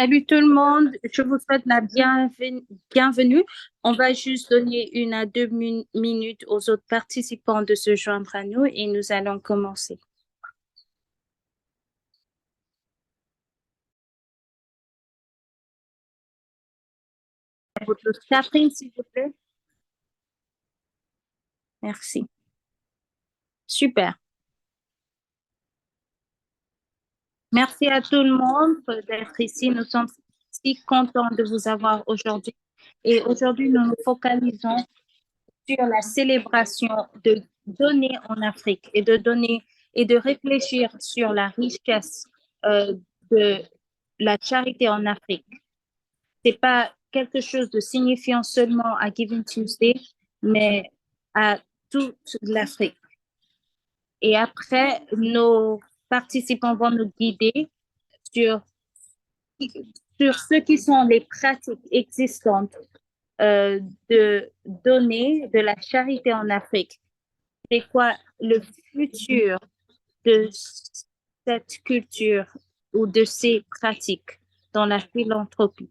Salut tout le monde, je vous souhaite la bienvenue. On va juste donner 1 à 2 minutes aux autres participants de se joindre à nous et nous allons commencer. Votre Catherine, s'il vous plaît. Merci. Super. Merci à tout le monde d'être ici. Nous sommes si contents de vous avoir aujourd'hui. Et aujourd'hui, nous nous focalisons sur la célébration de donner en Afrique et de donner et de réfléchir sur la richesse de la charité en Afrique. C'est pas quelque chose de signifiant seulement à Giving Tuesday, mais à toute l'Afrique. Et après, nos participants vont nous guider sur, sur ce qui sont les pratiques existantes euh, de donner de la charité en Afrique. C'est quoi le futur de cette culture ou de ces pratiques dans la philanthropie?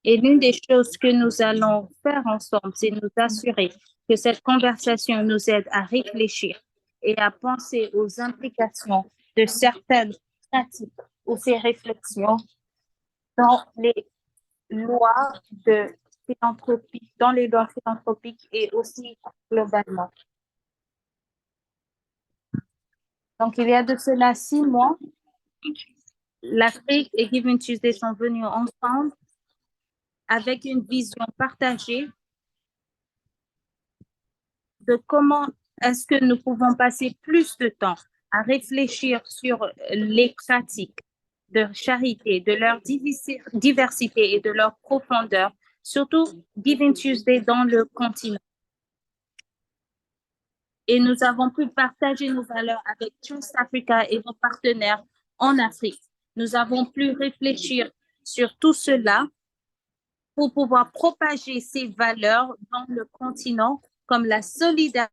Et l'une des choses que nous allons faire ensemble, c'est nous assurer que cette conversation nous aide à réfléchir et à penser aux implications de certaines pratiques ou ces réflexions dans les lois de philanthropie, dans les lois philanthropiques et aussi globalement. Donc, il y a de cela 6 mois, l'Afrique et Giving Tuesday sont venus ensemble avec une vision partagée de comment est-ce que nous pouvons passer plus de temps à réfléchir sur les pratiques de charité, de leur diversité et de leur profondeur, surtout Giving Tuesday dans le continent. Et nous avons pu partager nos valeurs avec Trust Africa et nos partenaires en Afrique. Nous avons pu réfléchir sur tout cela pour pouvoir propager ces valeurs dans le continent comme la solidarité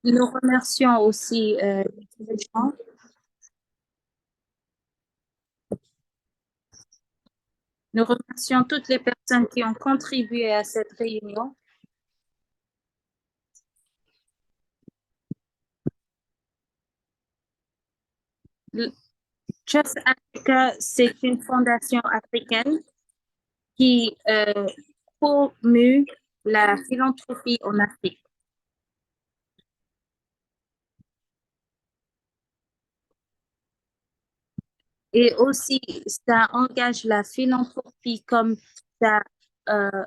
Nous remercions aussi les dirigeants. Nous remercions toutes les personnes qui ont contribué à cette réunion. Le Just Africa, c'est une fondation africaine qui promue la philanthropie en Afrique. Et aussi, ça engage la philanthropie comme ça euh,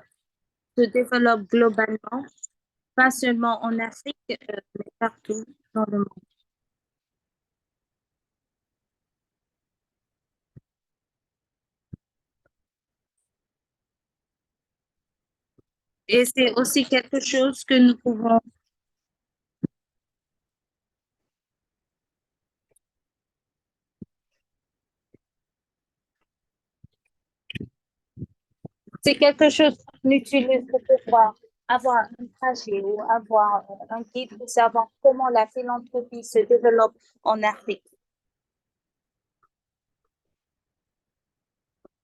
se développe globalement, pas seulement en Afrique, mais partout dans le monde. Et c'est aussi quelque chose que nous pouvons, c'est quelque chose qu'on utilise pour pouvoir avoir un trajet ou avoir un guide pour savoir comment la philanthropie se développe en Afrique.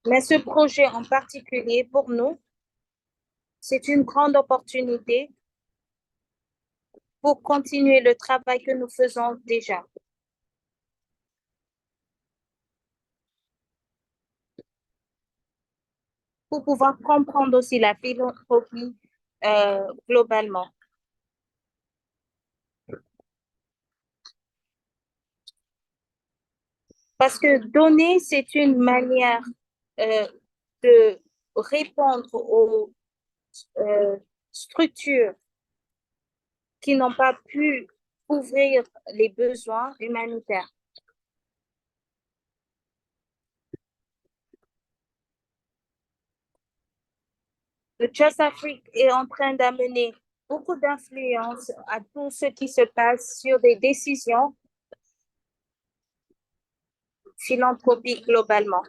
Mais ce projet en particulier, pour nous, c'est une grande opportunité pour continuer le travail que nous faisons déjà, pour pouvoir comprendre aussi la philanthropie globalement. Parce que donner, c'est une manière euh, de répondre aux structures qui n'ont pas pu couvrir les besoins humanitaires. Le Just Afrique est en train d'amener beaucoup d'influence à tout ce qui se passe sur des décisions philanthropiques globalement.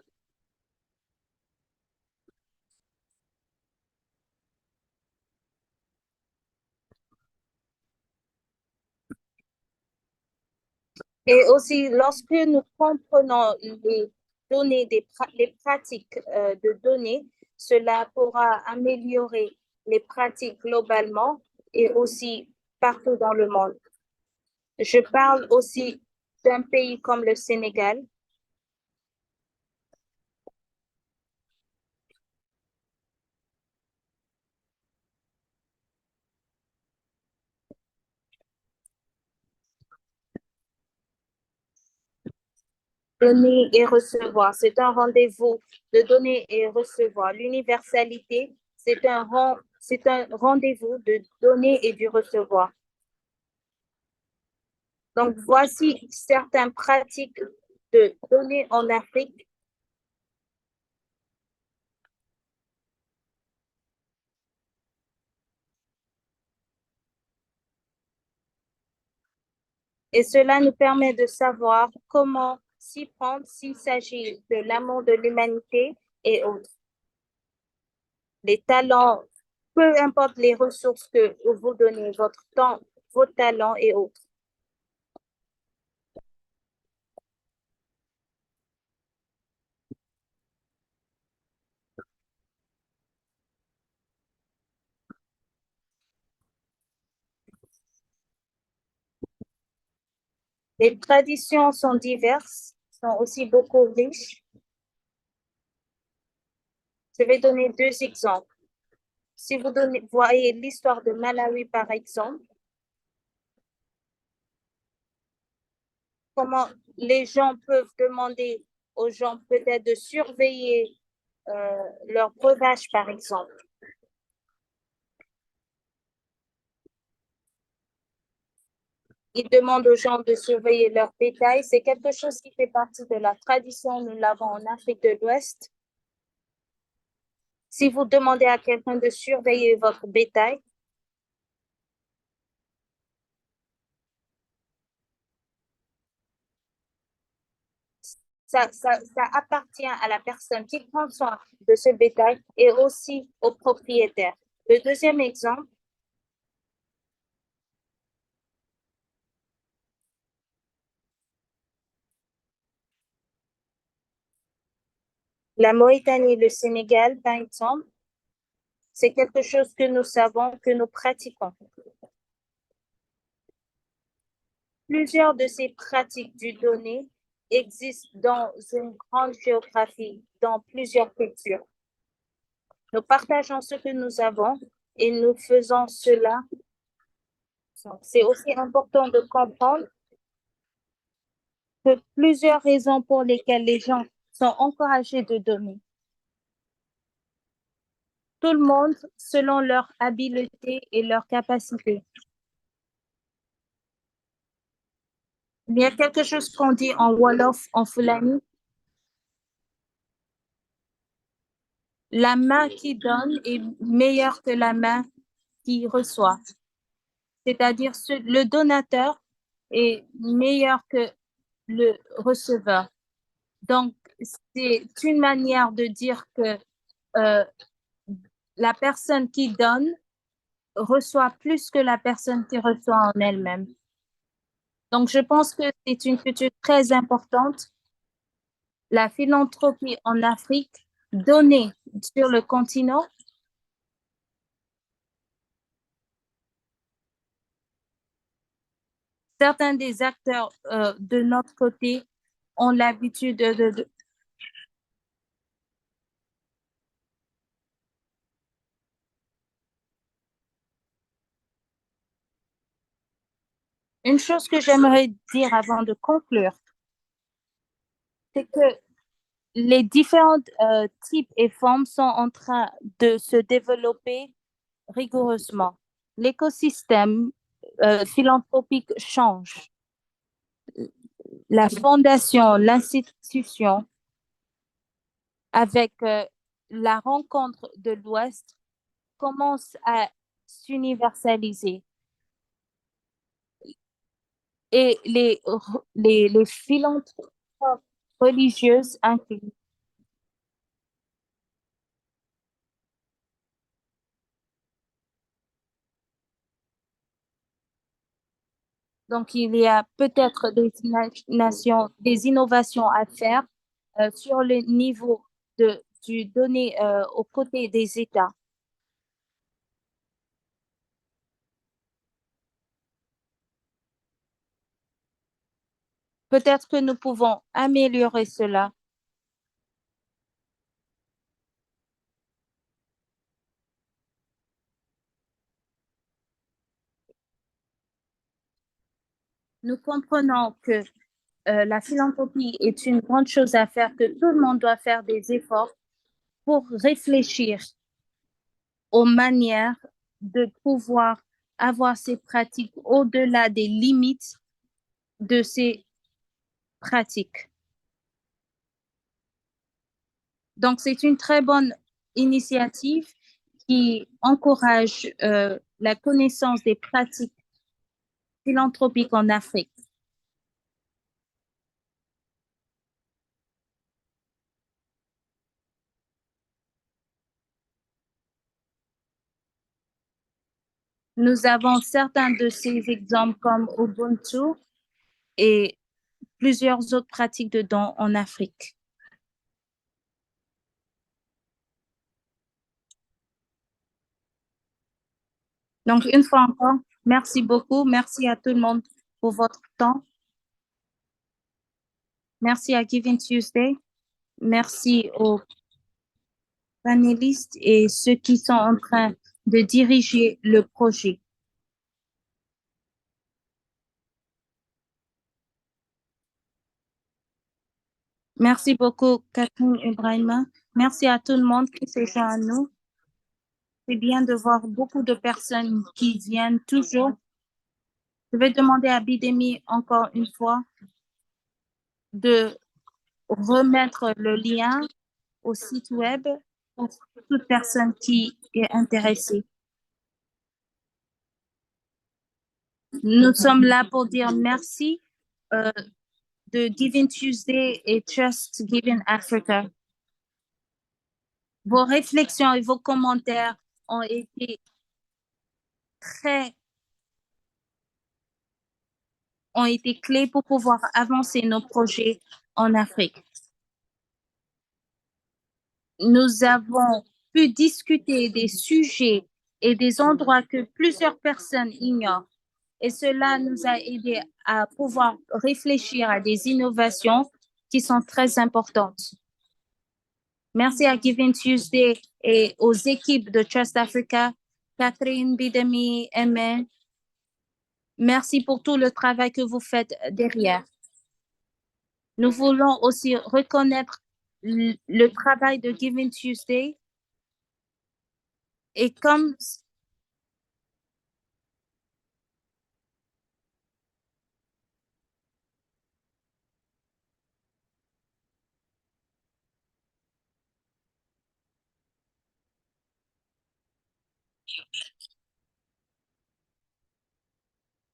Et aussi, lorsque nous comprenons les données, les pratiques de données, cela pourra améliorer les pratiques globalement et aussi partout dans le monde. Je parle aussi d'un pays comme le Sénégal. Donner et recevoir, c'est un rendez-vous de donner et recevoir. L'universalité, c'est un rendez-vous de donner et du recevoir. Donc, voici certaines pratiques de donner en Afrique. Et cela nous permet de savoir comment s'y prendre s'il s'agit de l'amour de l'humanité et autres. Les talents, peu importe les ressources que vous donnez, votre temps, vos talents et autres. Les traditions sont diverses, sont aussi beaucoup riches. Je vais donner deux exemples. Si vous voyez l'histoire de Malawi, par exemple, comment les gens peuvent demander aux gens peut-être de surveiller leur breuvage, par exemple. Ils demandent aux gens de surveiller leur bétail. C'est quelque chose qui fait partie de la tradition. Nous l'avons en Afrique de l'Ouest. Si vous demandez à quelqu'un de surveiller votre bétail, ça appartient à la personne qui prend soin de ce bétail et aussi au propriétaire. Le deuxième exemple, La Mauritanie et le Sénégal, par exemple, c'est quelque chose que nous savons, que nous pratiquons. Plusieurs de ces pratiques du donné existent dans une grande géographie, dans plusieurs cultures. Nous partageons ce que nous avons et nous faisons cela. C'est aussi important de comprendre que plusieurs raisons pour lesquelles les gens sont encouragés de donner. Tout le monde selon leur habileté et leur capacité. Il y a quelque chose qu'on dit en Wolof, en Fulani. La main qui donne est meilleure que la main qui reçoit. C'est-à-dire le donateur est meilleur que le receveur. Donc, c'est une manière de dire que euh, la personne qui donne reçoit plus que la personne qui reçoit en elle-même. Donc, je pense que c'est une culture très importante. La philanthropie en Afrique, donnée sur le continent, certains des acteurs de notre côté ont l'habitude Une chose que j'aimerais dire avant de conclure, c'est que les différents types et formes sont en train de se développer rigoureusement. L'écosystème philanthropique change. La fondation, l'institution, avec la rencontre de l'Ouest, commence à s'universaliser. Et les philanthropes religieuses inclus. Donc, il y a peut-être des innovations à faire sur le niveau du donné aux côtés des États. Peut-être que nous pouvons améliorer cela. Nous comprenons que la philanthropie est une grande chose à faire, que tout le monde doit faire des efforts pour réfléchir aux manières de pouvoir avoir ces pratiques au-delà des limites de ces pratiques. Donc, c'est une très bonne initiative qui encourage la connaissance des pratiques philanthropiques en Afrique. Nous avons certains de ces exemples comme Ubuntu et plusieurs autres pratiques de dons en Afrique. Donc, une fois encore, merci beaucoup. Merci à tout le monde pour votre temps. Merci à Giving Tuesday. Merci aux panélistes et ceux qui sont en train de diriger le projet. Merci beaucoup, Catherine Ibrahima. Merci à tout le monde qui s'est joint à nous. C'est bien de voir beaucoup de personnes qui viennent toujours. Je vais demander à Bidemi encore une fois de remettre le lien au site web pour toute personne qui est intéressée. Nous sommes là pour dire merci euh, de Giving Tuesday et Trust Giving Africa. Vos réflexions et vos commentaires ont été très, ont été clés pour pouvoir avancer nos projets en Afrique. Nous avons pu discuter des sujets et des endroits que plusieurs personnes ignorent. Et cela nous a aidé à pouvoir réfléchir à des innovations qui sont très importantes. Merci à Giving Tuesday et aux équipes de Trust Africa, Catherine, Bidemi, Aimé. Merci pour tout le travail que vous faites derrière. Nous voulons aussi reconnaître le travail de Giving Tuesday et comme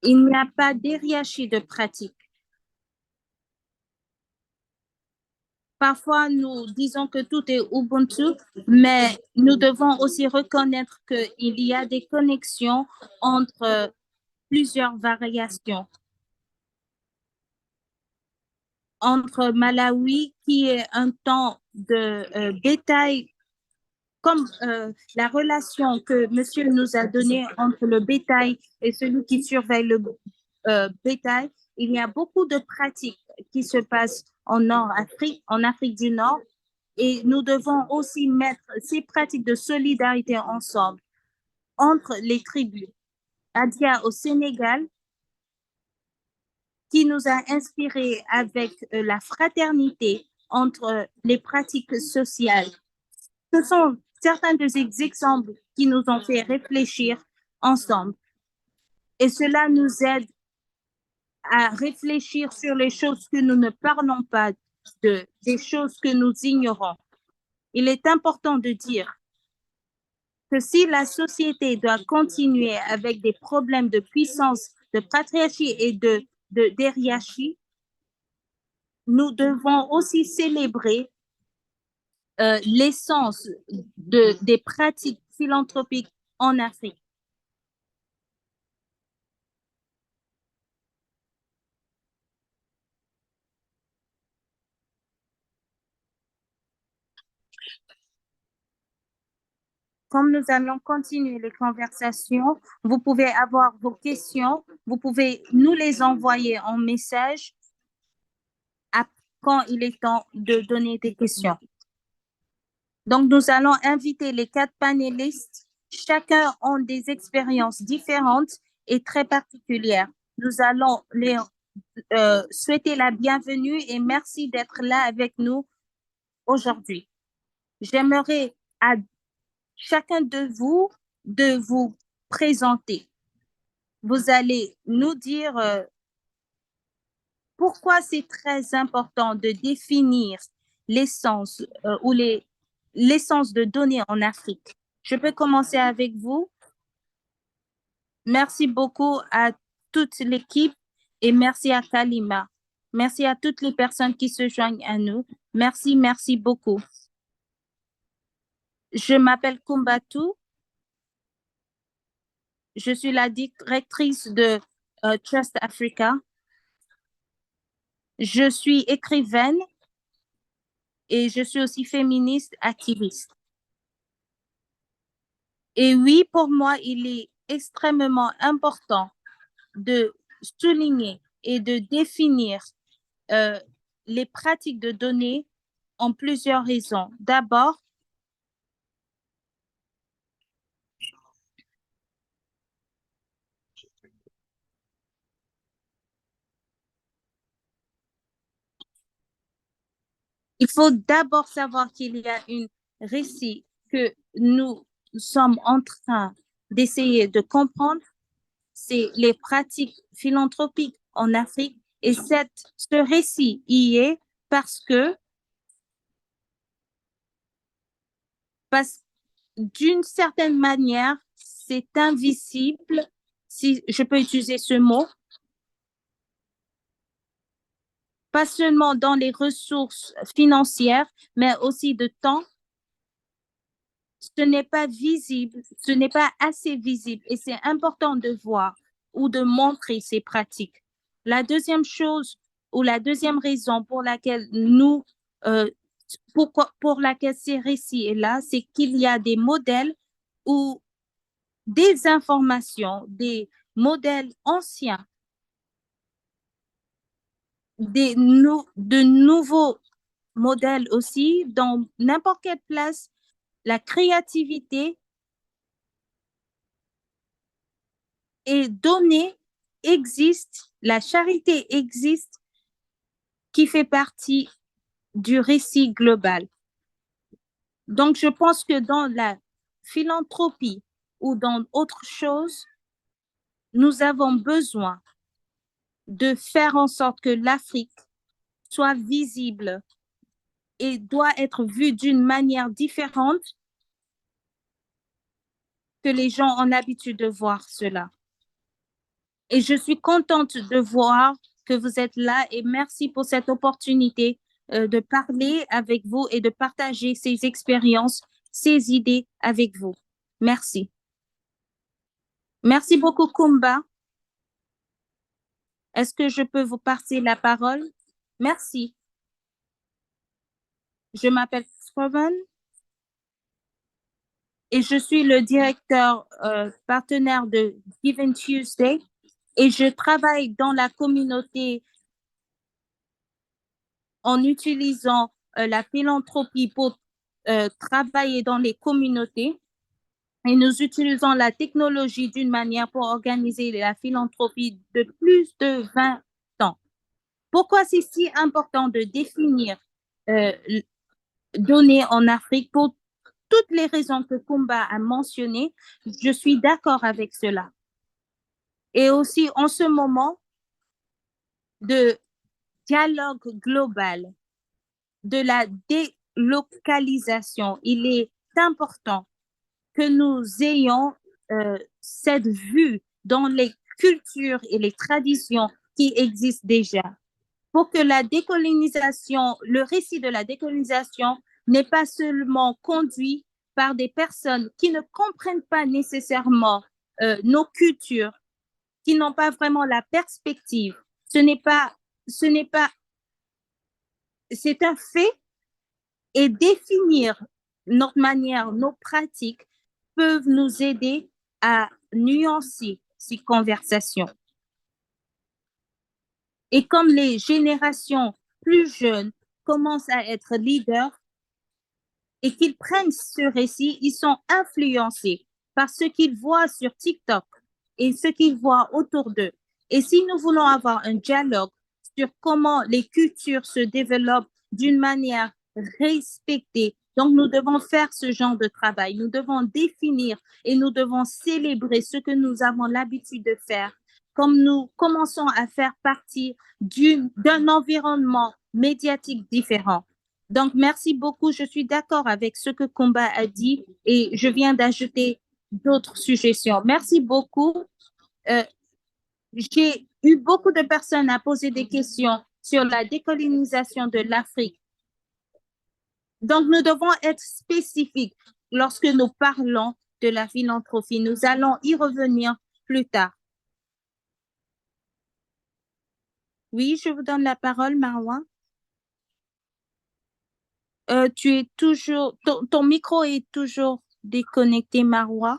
il n'y a pas d'hierarchie de pratique. Parfois, nous disons que tout est Ubuntu, mais nous devons aussi reconnaître qu'il y a des connexions entre plusieurs variations. Entre Malawi, qui est un temps de bétail, comme la relation que monsieur nous a donnée entre le bétail et celui qui surveille le bétail, il y a beaucoup de pratiques qui se passent en Afrique du Nord, et nous devons aussi mettre ces pratiques de solidarité ensemble entre les tribus. Adia au Sénégal, qui nous a inspiré avec la fraternité entre les pratiques sociales. Ce sont certains des exemples qui nous ont fait réfléchir ensemble. Et cela nous aide à réfléchir sur les choses que nous ne parlons pas des choses que nous ignorons. Il est important de dire que si la société doit continuer avec des problèmes de puissance, de patriarchie et d'hierarchie, nous devons aussi célébrer l'essence des pratiques philanthropiques en Afrique. Comme nous allons continuer les conversations, vous pouvez avoir vos questions, vous pouvez nous les envoyer en message quand il est temps de donner des questions. Donc, nous allons inviter les 4 panélistes. Chacun a des expériences différentes et très particulières. Nous allons les souhaiter la bienvenue et merci d'être là avec nous aujourd'hui. J'aimerais à chacun de vous présenter. Vous allez nous dire pourquoi c'est très important de définir l'essence ou l'essence de donner en Afrique. Je peux commencer avec vous. Merci beaucoup à toute l'équipe et merci à Kalima. Merci à toutes les personnes qui se joignent à nous. Merci, merci beaucoup. Je m'appelle Kumbatu. Je suis la directrice de Trust Africa. Je suis écrivaine et je suis aussi féministe activiste. Et oui, pour moi, il est extrêmement important de souligner et de définir les pratiques de données en plusieurs raisons. D'abord, il faut d'abord savoir qu'il y a un récit que nous sommes en train d'essayer de comprendre, c'est les pratiques philanthropiques en Afrique. Et ce récit y est parce que, parce d'une certaine manière, c'est invisible, si je peux utiliser ce mot, pas seulement dans les ressources financières, mais aussi de temps. Ce n'est pas visible, ce n'est pas assez visible et c'est important de voir ou de montrer ces pratiques. La deuxième chose ou la deuxième raison pour laquelle nous Pourquoi, pour laquelle ces récits est là, c'est qu'il y a des modèles ou des informations, des modèles anciens, de nouveaux modèles aussi, dans n'importe quelle place, la créativité est donnée, existe, la charité existe, qui fait partie du récit global. Donc, je pense que dans la philanthropie ou dans autre chose, nous avons besoin de faire en sorte que l'Afrique soit visible et doit être vue d'une manière différente que les gens ont l'habitude de voir cela. Et je suis contente de voir que vous êtes là et merci pour cette opportunité de parler avec vous et de partager ces expériences, ces idées avec vous. Merci. Merci beaucoup, Kumba. Est-ce que je peux vous passer la parole? Merci. Je m'appelle Scoven et je suis le directeur partenaire de Giving Tuesday et je travaille dans la communauté en utilisant la philanthropie pour travailler dans les communautés et nous utilisons la technologie d'une manière pour organiser la philanthropie de plus de 20 ans. Pourquoi c'est si important de définir euh, donner en Afrique pour toutes les raisons que Kumba a mentionnées, je suis d'accord avec cela. Et aussi, en ce moment de dialogue global, de la délocalisation, il est important que nous ayons cette vue dans les cultures et les traditions qui existent déjà. Pour que la décolonisation, le récit de la décolonisation n'est pas seulement conduit par des personnes qui ne comprennent pas nécessairement nos cultures, qui n'ont pas vraiment la perspective. Ce n'est pas, c'est un fait et définir notre manière, nos pratiques peuvent nous aider à nuancer ces conversations. Et comme les générations plus jeunes commencent à être leaders, et qu'ils prennent ce récit, ils sont influencés par ce qu'ils voient sur TikTok et ce qu'ils voient autour d'eux. Et si nous voulons avoir un dialogue sur comment les cultures se développent d'une manière respectée, donc nous devons faire ce genre de travail. Nous devons définir et nous devons célébrer ce que nous avons l'habitude de faire, comme nous commençons à faire partie d'un environnement médiatique différent. Donc, merci beaucoup. Je suis d'accord avec ce que Kumba a dit et je viens d'ajouter d'autres suggestions. Merci beaucoup. Euh, j'ai eu beaucoup de personnes à poser des questions sur la décolonisation de l'Afrique. Donc, nous devons être spécifiques lorsque nous parlons de la philanthropie. Nous allons y revenir plus tard. Oui, je vous donne la parole, Marwan. Tu es toujours, ton micro est toujours déconnecté, Marwa.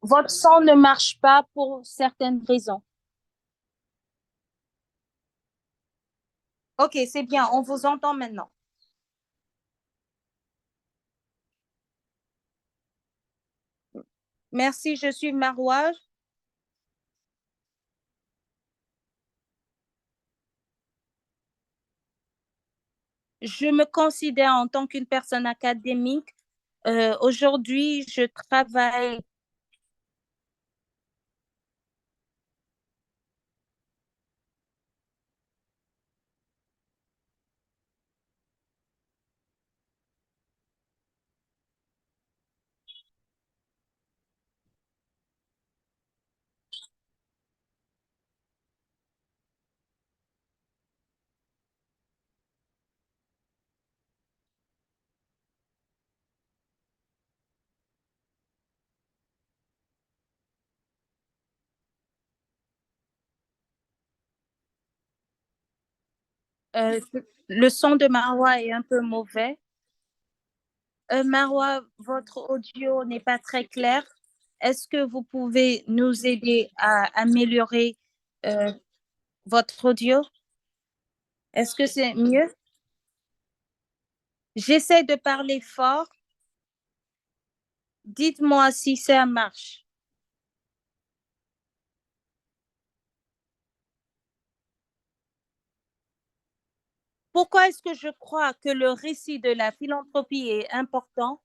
Votre son ne marche pas pour certaines raisons. Ok, c'est bien, on vous entend maintenant. Merci, je suis Marwa. Je me considère en tant qu'une personne académique. Aujourd'hui, je travaille. Euh, le son de Marwa est un peu mauvais. Marwa, votre audio n'est pas très clair. Est-ce que vous pouvez nous aider à améliorer euh, votre audio? Est-ce que c'est mieux? J'essaie de parler fort. Dites-moi si ça marche. Pourquoi est-ce que je crois que le récit de la philanthropie est important?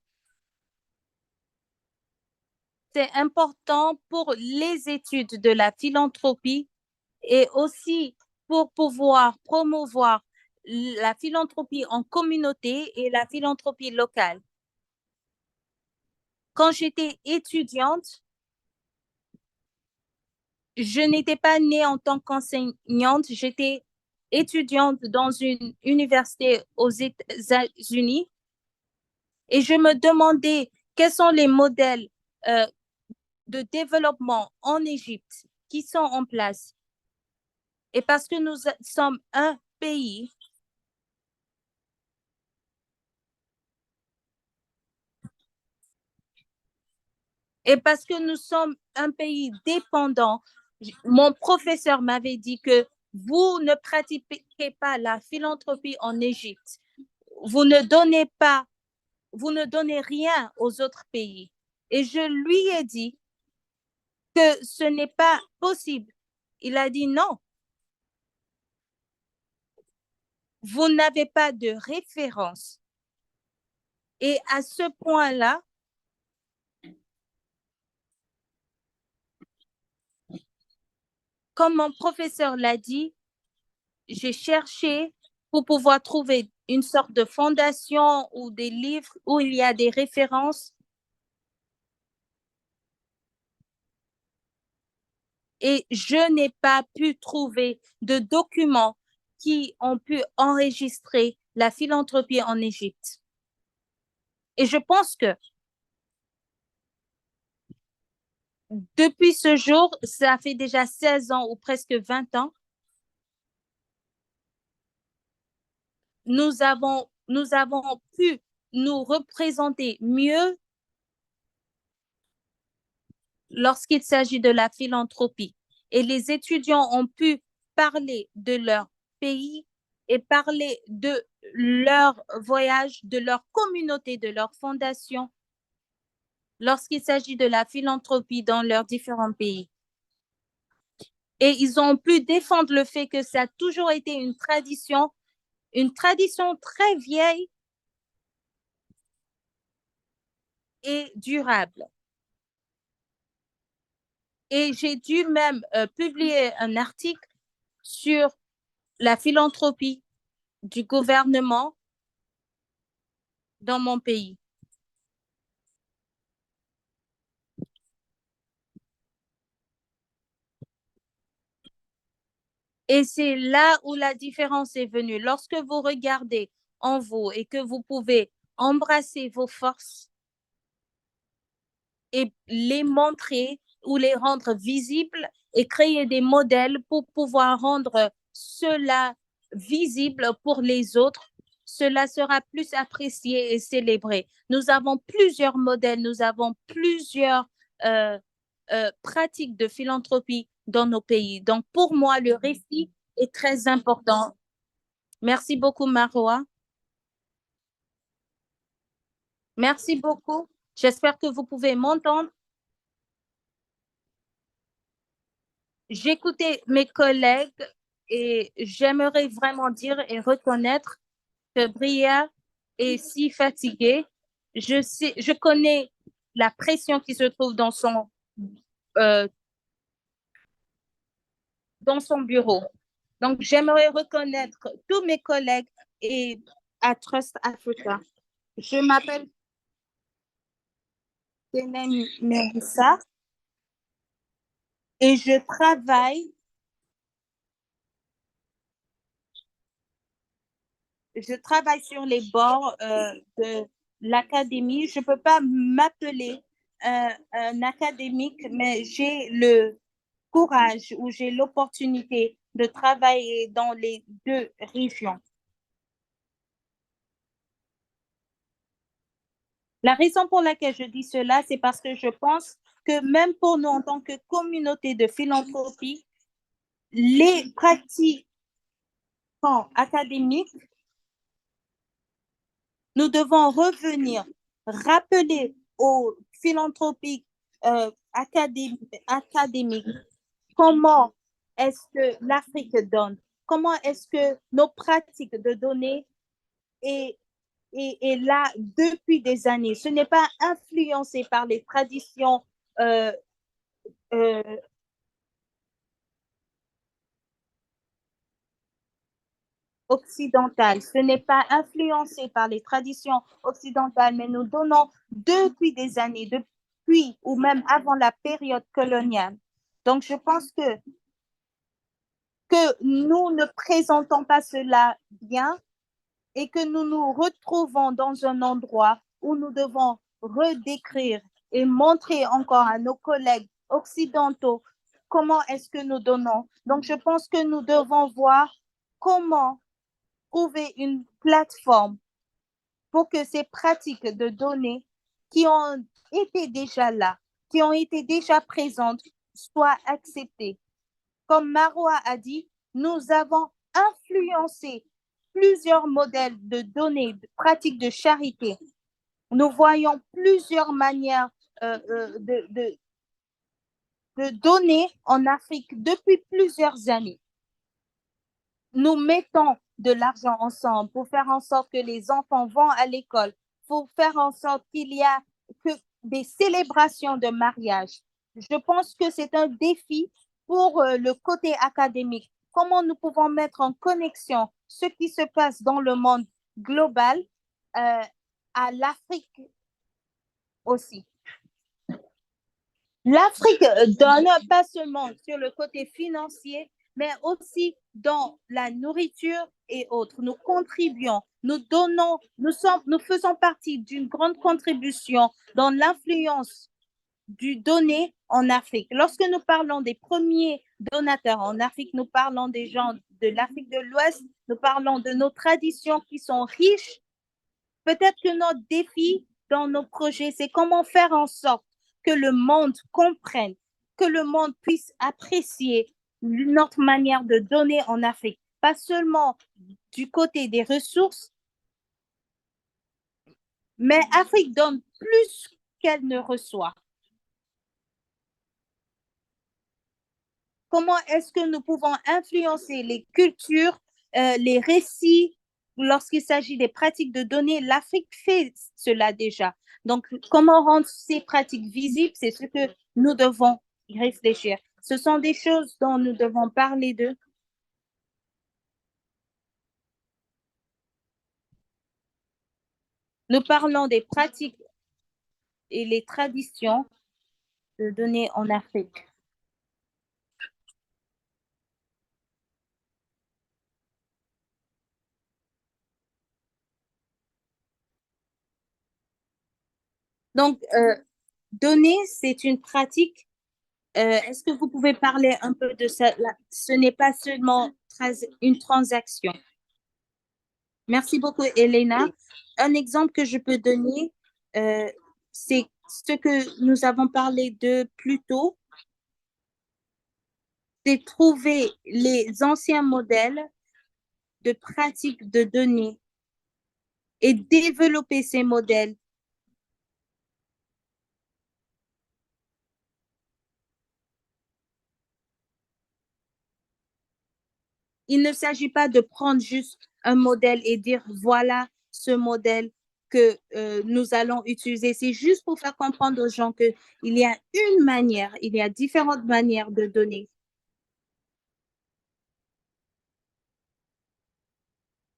C'est important pour les études de la philanthropie et aussi pour pouvoir promouvoir la philanthropie en communauté et la philanthropie locale. Quand j'étais étudiante, je n'étais pas née en tant qu'enseignante, j'étais étudiante dans une université aux États-Unis et je me demandais quels sont les modèles euh, de développement en Égypte qui sont en place. Et parce que nous sommes un pays, et parce que nous sommes un pays dépendant, mon professeur m'avait dit que vous ne pratiquez pas la philanthropie en Égypte. Vous ne donnez pas, vous ne donnez rien aux autres pays. Et je lui ai dit que ce n'est pas possible. Il a dit non, vous n'avez pas de référence. Et à ce point-là, comme mon professeur l'a dit, j'ai cherché pour pouvoir trouver une sorte de fondation ou des livres où il y a des références et je n'ai pas pu trouver de documents qui ont pu enregistrer la philanthropie en Égypte. Et je pense que depuis ce jour, ça fait déjà 16 ans ou presque 20 ans, nous avons pu nous représenter mieux lorsqu'il s'agit de la philanthropie. Et les étudiants ont pu parler de leur pays et parler de leur voyage, de leur communauté, de leur fondation, lorsqu'il s'agit de la philanthropie dans leurs différents pays. Et ils ont pu défendre le fait que ça a toujours été une tradition très vieille et durable. Et j'ai dû même publier un article sur la philanthropie du gouvernement dans mon pays. Et c'est là où la différence est venue. Lorsque vous regardez en vous et que vous pouvez embrasser vos forces et les montrer ou les rendre visibles et créer des modèles pour pouvoir rendre cela visible pour les autres, cela sera plus apprécié et célébré. Nous avons plusieurs modèles, nous avons plusieurs euh, pratiques de philanthropie dans nos pays. Donc, pour moi, le récit est très important. Merci beaucoup, Marois. Merci beaucoup. J'espère que vous pouvez m'entendre. J'écoutais mes collègues et j'aimerais vraiment dire et reconnaître que Bria est si fatigué. Je connais la pression qui se trouve euh, dans son bureau. Donc, j'aimerais reconnaître tous mes collègues et à Trust Africa. Je m'appelle Hélène Merissa et je travaille sur les bords de l'académie. Je ne peux pas m'appeler un académique, mais j'ai le courage ou j'ai l'opportunité de travailler dans les deux régions. La raison pour laquelle je dis cela, c'est parce que je pense que même pour nous en tant que communauté de philanthropie, les pratiquants académiques, nous devons revenir, rappeler aux philanthropiques académiques comment est-ce que l'Afrique donne, comment est-ce que nos pratiques de donner est, est là depuis des années. Ce n'est pas influencé par les traditions euh, euh, occidentales. Ce n'est pas influencé par les traditions occidentales, mais nous donnons depuis des années, depuis ou même avant la période coloniale. Donc, je pense que nous ne présentons pas cela bien et que nous nous retrouvons dans un endroit où nous devons redécrire et montrer encore à nos collègues occidentaux comment est-ce que nous donnons. Donc, je pense que nous devons voir comment trouver une plateforme pour que ces pratiques de données qui ont été déjà là, qui ont été déjà présentes, soient acceptées. Comme Marois a dit, nous avons influencé plusieurs modèles de données, de pratiques de charité. Nous voyons plusieurs manières de donner en Afrique depuis plusieurs années. Nous mettons de l'argent ensemble pour faire en sorte que les enfants vont à l'école, pour faire en sorte qu'il y a que des célébrations de mariage. Je pense que c'est un défi pour le côté académique. Comment nous pouvons mettre en connexion ce qui se passe dans le monde global à l'Afrique aussi. L'Afrique donne pas seulement sur le côté financier, mais aussi dans la nourriture et autres. Nous contribuons, nous donnons, nous faisons partie d'une grande contribution dans l'influence du donné en Afrique. Lorsque nous parlons des premiers donateurs en Afrique, nous parlons des gens de l'Afrique de l'Ouest, nous parlons de nos traditions qui sont riches. Peut-être que notre défi dans nos projets, c'est comment faire en sorte que le monde comprenne, que le monde puisse apprécier notre manière de donner en Afrique, pas seulement du côté des ressources, mais Afrique donne plus qu'elle ne reçoit. Comment est-ce que nous pouvons influencer les cultures, les récits, lorsqu'il s'agit des pratiques de données? L'Afrique fait cela déjà. Donc, comment rendre ces pratiques visibles? C'est ce que nous devons y réfléchir. Ce sont des choses dont nous devons parler d'eux. Nous parlons des pratiques et les traditions de données en Afrique. Donc, donner, c'est une pratique. Est-ce que vous pouvez parler un peu de ça? Ce n'est pas seulement une transaction. Merci beaucoup, Elena. Un exemple que je peux donner, euh, c'est ce que nous avons parlé de plus tôt, c'est trouver les anciens modèles de pratiques de données et développer ces modèles. Il ne s'agit pas de prendre juste un modèle et dire voilà ce modèle que nous allons utiliser. C'est juste pour faire comprendre aux gens qu'il y a une manière, il y a différentes manières de donner.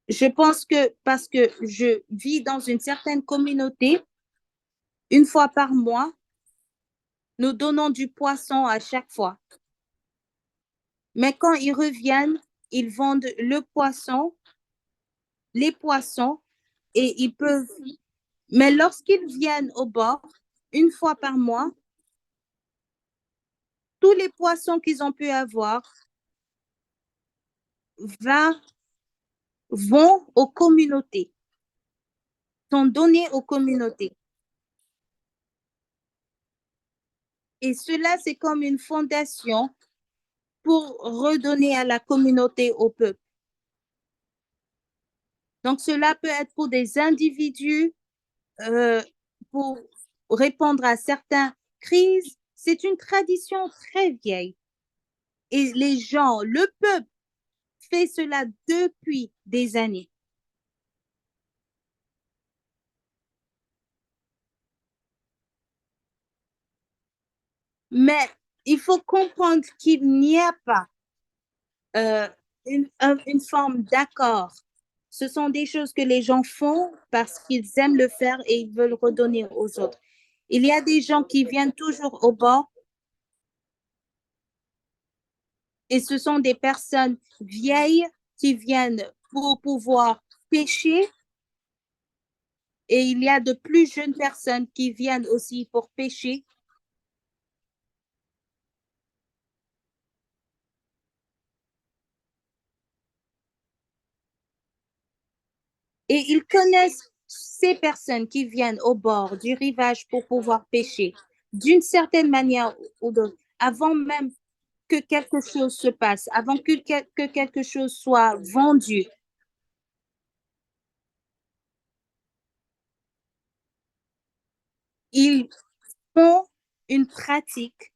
Je pense que parce que je vis dans une certaine communauté, une fois par mois, nous donnons du poisson à chaque fois. Mais quand ils reviennent, ils vendent le poisson, les poissons, et ils peuvent. Mais lorsqu'ils viennent au bord, une fois par mois, tous les poissons qu'ils ont pu avoir, va, vont aux communautés, sont donnés aux communautés. Et cela, c'est comme une fondation pour redonner à la communauté, au peuple. Donc, cela peut être pour des individus, euh, pour répondre à certaines crises. C'est une tradition très vieille. Et les gens, le peuple, fait cela depuis des années. Mais il faut comprendre qu'il n'y a pas euh, une forme d'accord. Ce sont des choses que les gens font parce qu'ils aiment le faire et ils veulent redonner aux autres. Il y a des gens qui viennent toujours au bord et ce sont des personnes vieilles qui viennent pour pouvoir pêcher et il y a de plus jeunes personnes qui viennent aussi pour pêcher. Et ils connaissent ces personnes qui viennent au bord du rivage pour pouvoir pêcher d'une certaine manière ou d'autre, avant même que quelque chose se passe, avant que quelque chose soit vendu. Ils font une pratique,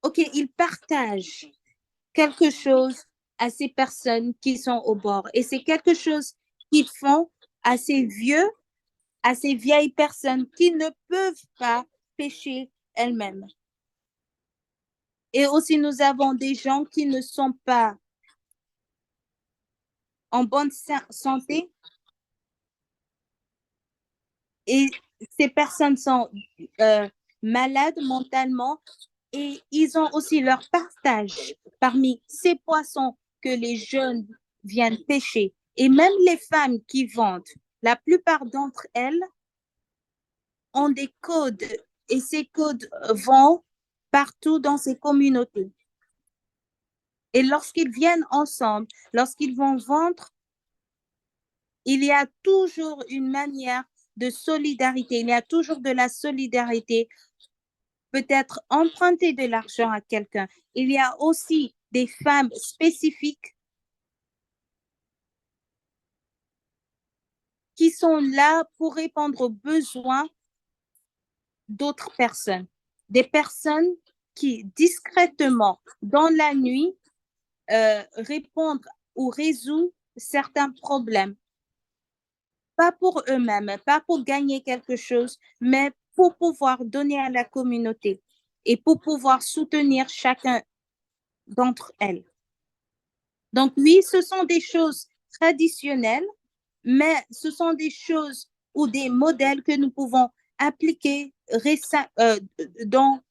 ok, ils partagent quelque chose à ces personnes qui sont au bord. Et c'est quelque chose qu'ils font à ces vieux, à ces vieilles personnes qui ne peuvent pas pêcher elles-mêmes. Et aussi, nous avons des gens qui ne sont pas en bonne santé et ces personnes sont malades mentalement et ils ont aussi leur partage parmi ces poissons que les jeunes viennent pêcher. Et même les femmes qui vendent, la plupart d'entre elles ont des codes et ces codes vont partout dans ces communautés. Et lorsqu'ils viennent ensemble, lorsqu'ils vont vendre, il y a toujours une manière de solidarité. Il y a toujours de la solidarité, peut-être emprunter de l'argent à quelqu'un. Il y a aussi des femmes spécifiques qui sont là pour répondre aux besoins d'autres personnes. Des personnes qui discrètement, dans la nuit, répondent ou résout certains problèmes. Pas pour eux-mêmes, pas pour gagner quelque chose, mais pour pouvoir donner à la communauté et pour pouvoir soutenir chacun d'entre elles. Donc oui, ce sont des choses traditionnelles, mais ce sont des choses ou des modèles que nous pouvons appliquer dans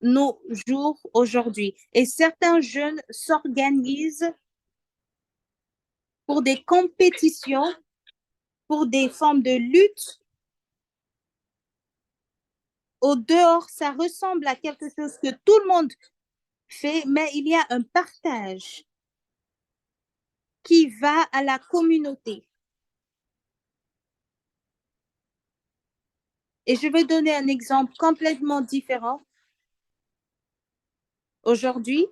nos jours aujourd'hui. Et certains jeunes s'organisent pour des compétitions, pour des formes de lutte. Au dehors, ça ressemble à quelque chose que tout le monde fait, mais il y a un partage qui va à la communauté. Et je vais donner un exemple complètement différent. Aujourd'hui,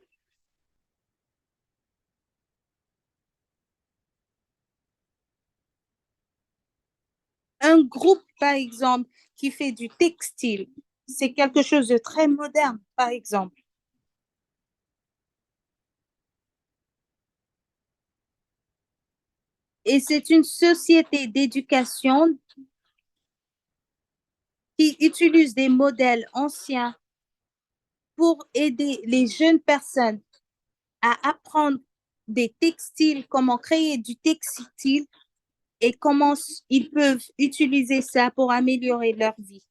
un groupe, par exemple, qui fait du textile, c'est quelque chose de très moderne, par exemple. Et c'est une société d'éducation qui utilise des modèles anciens pour aider les jeunes personnes à apprendre des textiles, comment créer du textile et comment ils peuvent utiliser ça pour améliorer leur vie.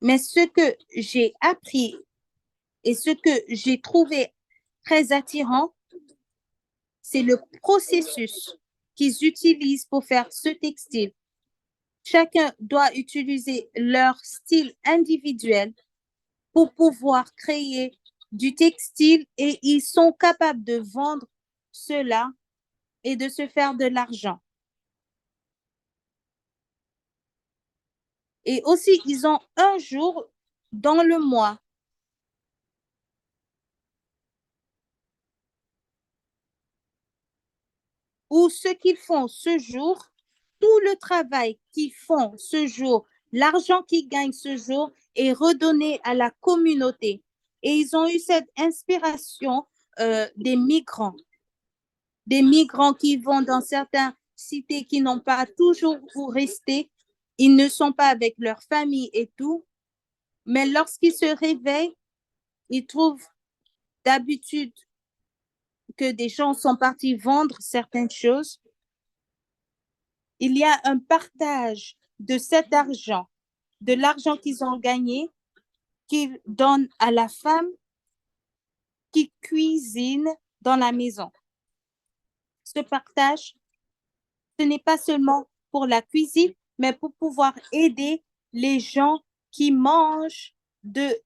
Mais ce que j'ai appris et ce que j'ai trouvé très attirant, c'est le processus qu'ils utilisent pour faire ce textile. Chacun doit utiliser leur style individuel pour pouvoir créer du textile et ils sont capables de vendre cela et de se faire de l'argent. Et aussi, ils ont un jour dans le mois où ce qu'ils font ce jour, tout le travail qu'ils font ce jour, l'argent qu'ils gagnent ce jour est redonné à la communauté. Et ils ont eu cette inspiration des migrants qui vont dans certaines cités qui n'ont pas toujours où rester. Ils ne sont pas avec leur famille et tout, mais lorsqu'ils se réveillent, ils trouvent d'habitude que des gens sont partis vendre certaines choses. Il y a un partage de cet argent, de l'argent qu'ils ont gagné, qu'ils donnent à la femme qui cuisine dans la maison. Ce partage, ce n'est pas seulement pour la cuisine, mais pour pouvoir aider les gens qui mangent de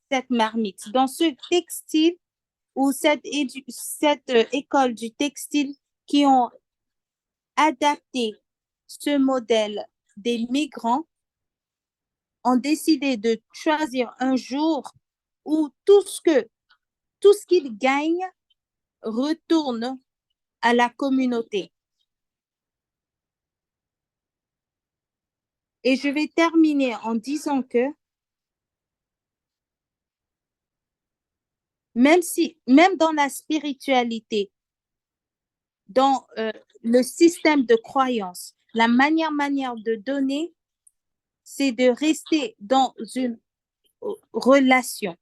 cette marmite. Dans ce textile ou cette école du textile qui ont adapté ce modèle des migrants, ont décidé de choisir un jour où tout ce qu'ils gagnent retourne à la communauté. Et je vais terminer en disant que même dans la spiritualité, dans le système de croyance, la manière de donner, c'est de rester dans une relation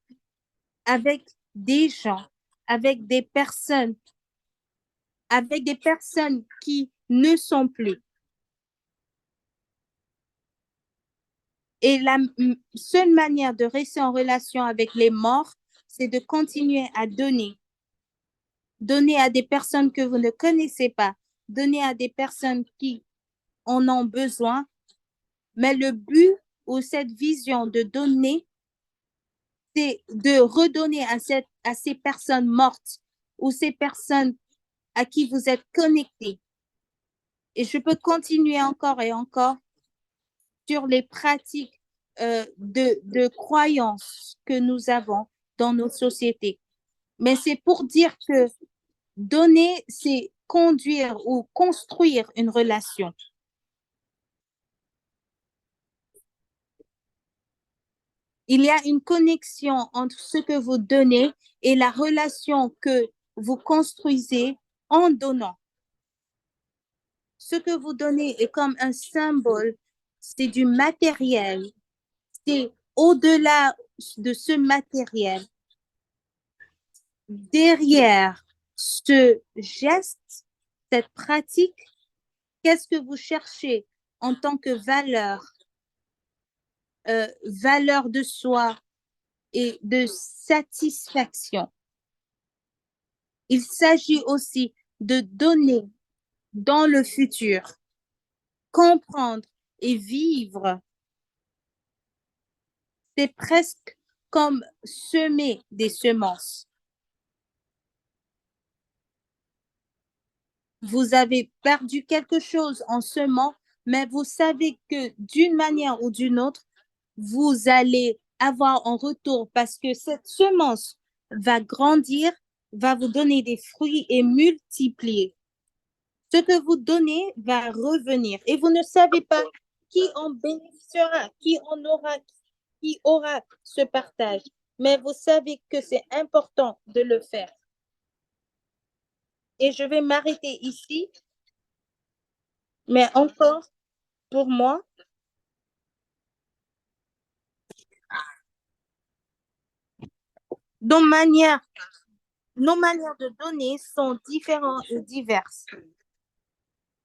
avec des gens, avec des personnes, avec des personnes qui ne sont plus. Et la seule manière de rester en relation avec les morts, c'est de continuer à donner. Donner à des personnes que vous ne connaissez pas, donner à des personnes qui en ont besoin. Mais le but ou cette vision de donner, c'est de redonner à ces personnes mortes ou ces personnes à qui vous êtes connectés. Et je peux continuer encore et encore sur les pratiques de croyances que nous avons dans nos sociétés. Mais c'est pour dire que donner, c'est conduire ou construire une relation. Il y a une connexion entre ce que vous donnez et la relation que vous construisez en donnant. Ce que vous donnez est comme un symbole, c'est du matériel, c'est au-delà de ce matériel. Derrière ce geste, cette pratique, qu'est-ce que vous cherchez en tant que valeur de soi et de satisfaction? Il s'agit aussi de donner dans le futur, comprendre et vivre. C'est presque comme semer des semences. Vous avez perdu quelque chose en semant, mais vous savez que d'une manière ou d'une autre, vous allez avoir en retour parce que cette semence va grandir, va vous donner des fruits et multiplier. Ce que vous donnez va revenir et vous ne savez pas qui en bénéficiera, qui aura ce partage. Mais vous savez que c'est important de le faire. Et je vais m'arrêter ici, mais encore pour moi, nos manières, nos manières de donner sont différentes et diverses.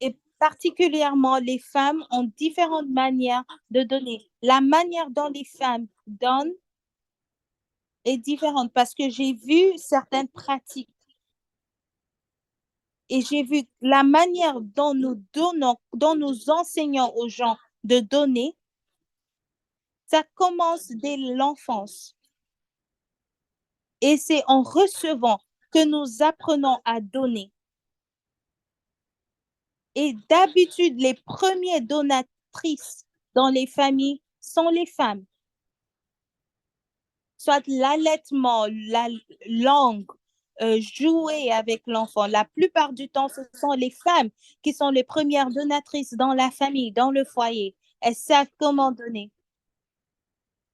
Et particulièrement, les femmes ont différentes manières de donner. La manière dont les femmes donnent est différente parce que j'ai vu certaines pratiques et j'ai vu la manière dont nous donnons, dont nous enseignons aux gens de donner, ça commence dès l'enfance. Et c'est en recevant que nous apprenons à donner. Et d'habitude, les premières donatrices dans les familles sont les femmes. Soit l'allaitement, la langue, jouer avec l'enfant. La plupart du temps, ce sont les femmes qui sont les premières donatrices dans la famille, dans le foyer. Elles savent comment donner.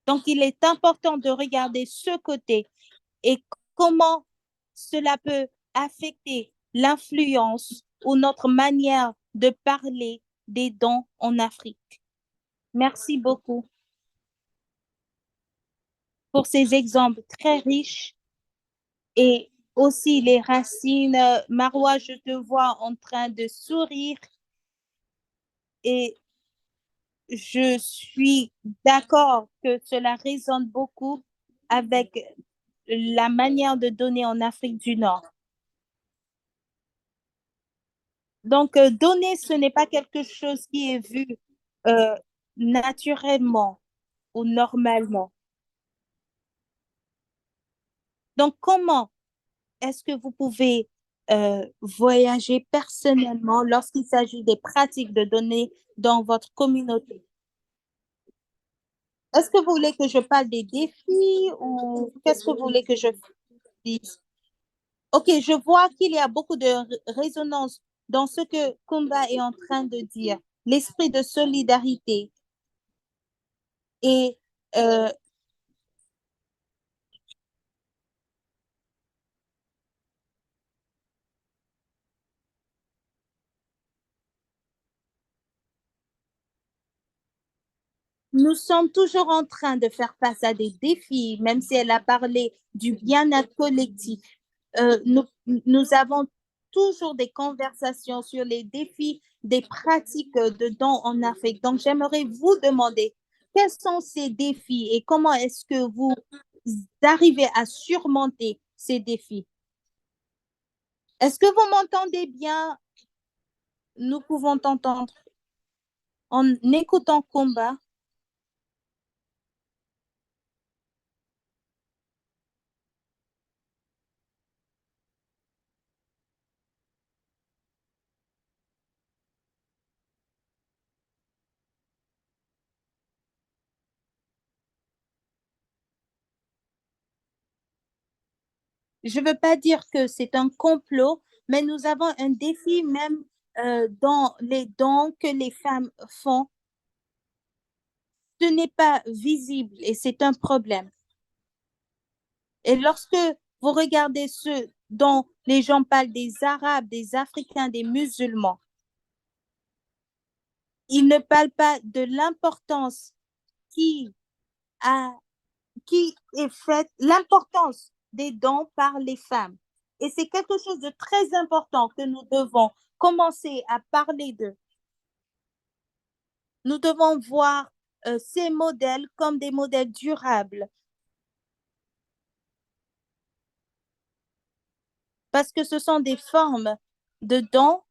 Donc, il est important de regarder ce côté et comment cela peut affecter l'influence ou notre manière de parler des dons en Afrique. Merci beaucoup pour ces exemples très riches et aussi les racines. Marois, je te vois en train de sourire et je suis d'accord que cela résonne beaucoup avec la manière de donner en Afrique du Nord. Donc, donner, ce n'est pas quelque chose qui est vu euh, naturellement ou normalement. Donc, comment est-ce que vous pouvez voyager personnellement lorsqu'il s'agit des pratiques de donner dans votre communauté? Est-ce que vous voulez que je parle des défis ou qu'est-ce que vous voulez que je dise? Ok, je vois qu'il y a beaucoup de résonance dans ce que Kumba est en train de dire, l'esprit de solidarité. Et euh, nous sommes toujours en train de faire face à des défis, même si elle a parlé du bien-être collectif. Nous avons toujours des conversations sur les défis des pratiques de dons en Afrique. Donc, j'aimerais vous demander quels sont ces défis et comment est-ce que vous arrivez à surmonter ces défis. Est-ce que vous m'entendez bien? Nous pouvons t'entendre en écoutant Combat. Je ne veux pas dire que c'est un complot, mais nous avons un défi même dans les dons que les femmes font. Ce n'est pas visible et c'est un problème. Et lorsque vous regardez ce dont les gens parlent des Arabes, des Africains, des musulmans, ils ne parlent pas de l'importance qui, a, qui est faite, l'importance des dons par les femmes. Et c'est quelque chose de très important que nous devons commencer à parler de. Nous devons voir ces modèles comme des modèles durables parce que ce sont des formes de dons.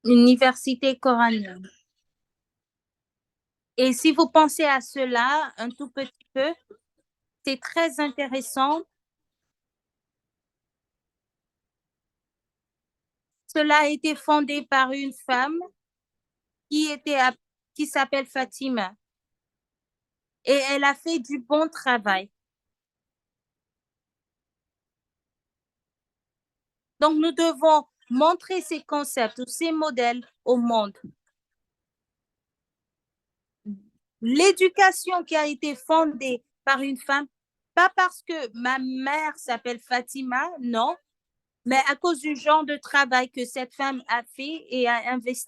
Université coranienne. Et si vous pensez à cela un tout petit peu, c'est très intéressant. Cela a été fondé par une femme qui était qui s'appelle Fatima et elle a fait du bon travail. Donc nous devons montrer ces concepts ou ces modèles au monde. L'éducation qui a été fondée par une femme, pas parce que ma mère s'appelle Fatima, non, mais à cause du genre de travail que cette femme a fait et a investi.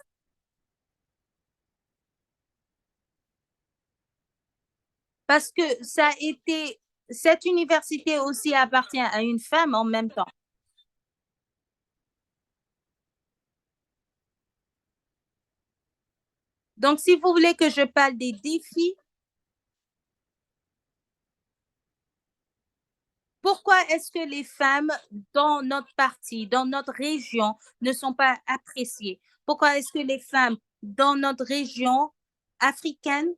Parce que ça a été, cette université aussi appartient à une femme en même temps. Donc, si vous voulez que je parle des défis, pourquoi est-ce que les femmes dans notre parti, dans notre région, ne sont pas appréciées? Pourquoi est-ce que les femmes dans notre région africaine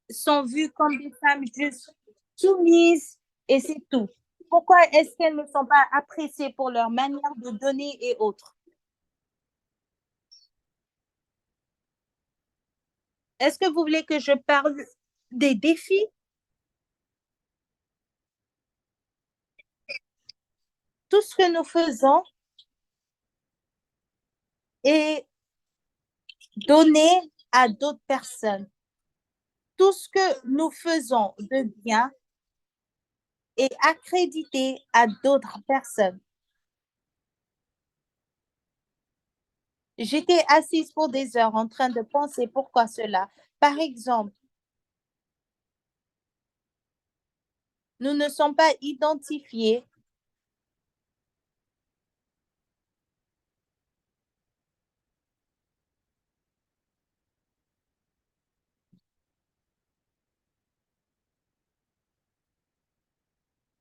sont vues comme des femmes juste soumises et c'est tout? Pourquoi est-ce qu'elles ne sont pas appréciées pour leur manière de donner et autres? Est-ce que vous voulez que je parle des défis? Tout ce que nous faisons est donné à d'autres personnes. Tout ce que nous faisons de bien est accrédité à d'autres personnes. J'étais assise pour des heures en train de penser pourquoi cela. Par exemple, nous ne sommes pas identifiés.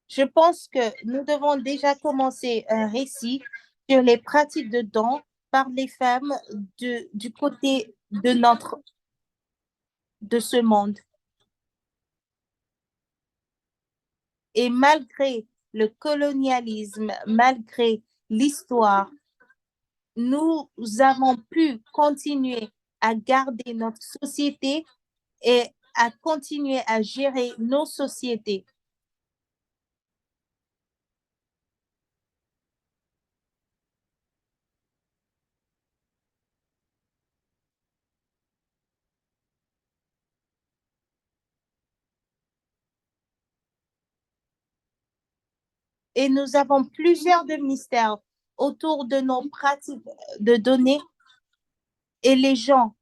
Je pense que nous devons déjà commencer un récit sur les pratiques de don par les femmes du côté de ce monde. Et malgré le colonialisme, malgré l'histoire, nous avons pu continuer à garder notre société et à continuer à gérer nos sociétés. Et nous avons plusieurs de mystères autour de nos pratiques de données et les gens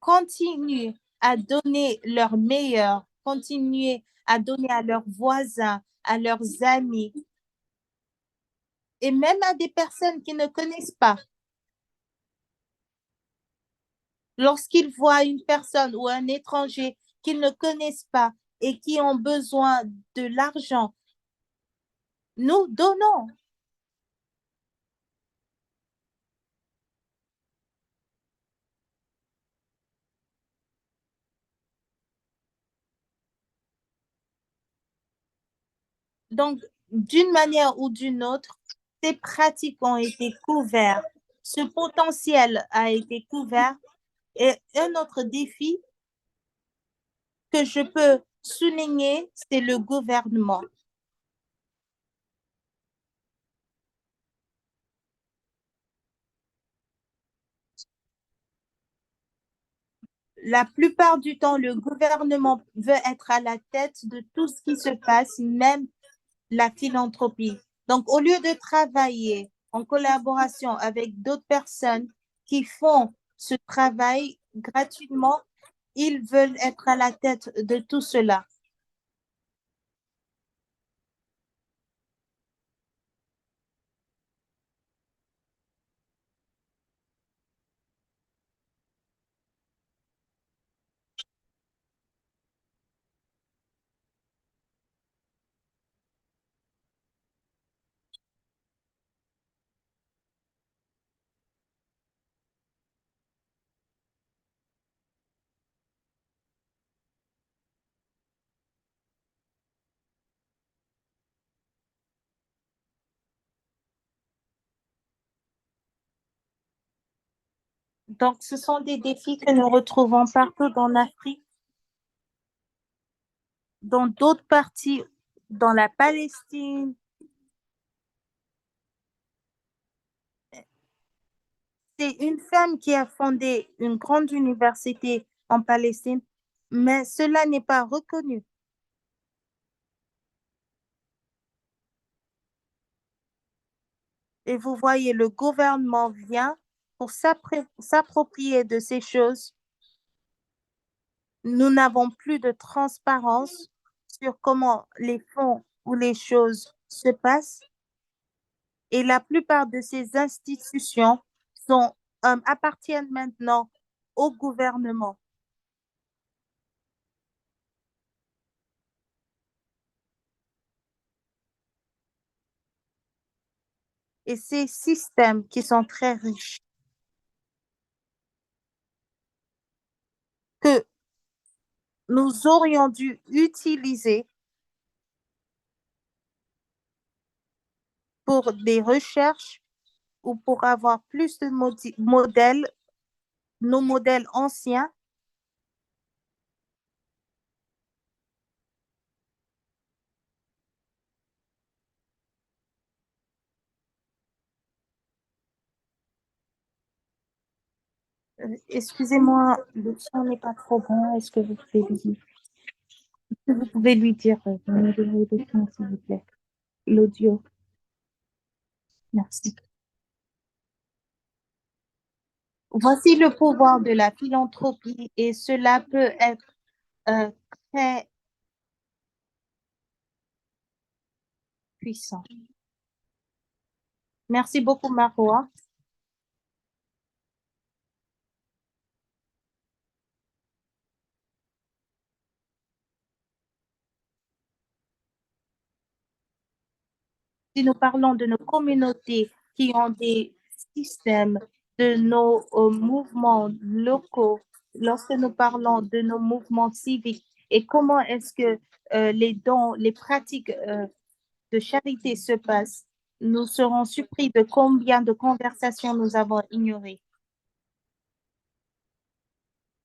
continuent à donner leur meilleur, continuer à donner à leurs voisins, à leurs amis et même à des personnes qui ne connaissent pas. Lorsqu'ils voient une personne ou un étranger qu'ils ne connaissent pas et qui ont besoin de l'argent, nous donnons. Donc, d'une manière ou d'une autre, ces pratiques ont été couvertes, ce potentiel a été couvert. Et un autre défi que je peux souligner, c'est le gouvernement. La plupart du temps, le gouvernement veut être à la tête de tout ce qui se passe, même la philanthropie. Donc, au lieu de travailler en collaboration avec d'autres personnes qui font ce travail gratuitement, ils veulent être à la tête de tout cela. Donc, ce sont des défis que nous retrouvons partout dans l'Afrique, dans d'autres parties, dans la Palestine. C'est une femme qui a fondé une grande université en Palestine, mais cela n'est pas reconnu. Et vous voyez, le gouvernement vient pour s'approprier de ces choses. Nous n'avons plus de transparence sur comment les fonds ou les choses se passent. Et la plupart de ces institutions appartiennent maintenant au gouvernement. Et ces systèmes qui sont très riches, que nous aurions dû utiliser pour des recherches ou pour avoir plus de modèles, nos modèles anciens. Excusez-moi, le son n'est pas trop bon. Est-ce que vous pouvez lui dire de me donner le son, s'il vous plaît? L'audio. Merci. Voici le pouvoir de la philanthropie et cela peut être euh, très puissant. Merci beaucoup, Marois. Si nous parlons de nos communautés qui ont des systèmes, de nos mouvements locaux, lorsque nous parlons de nos mouvements civiques et comment est-ce que les dons, les pratiques de charité se passent, nous serons surpris de combien de conversations nous avons ignorées.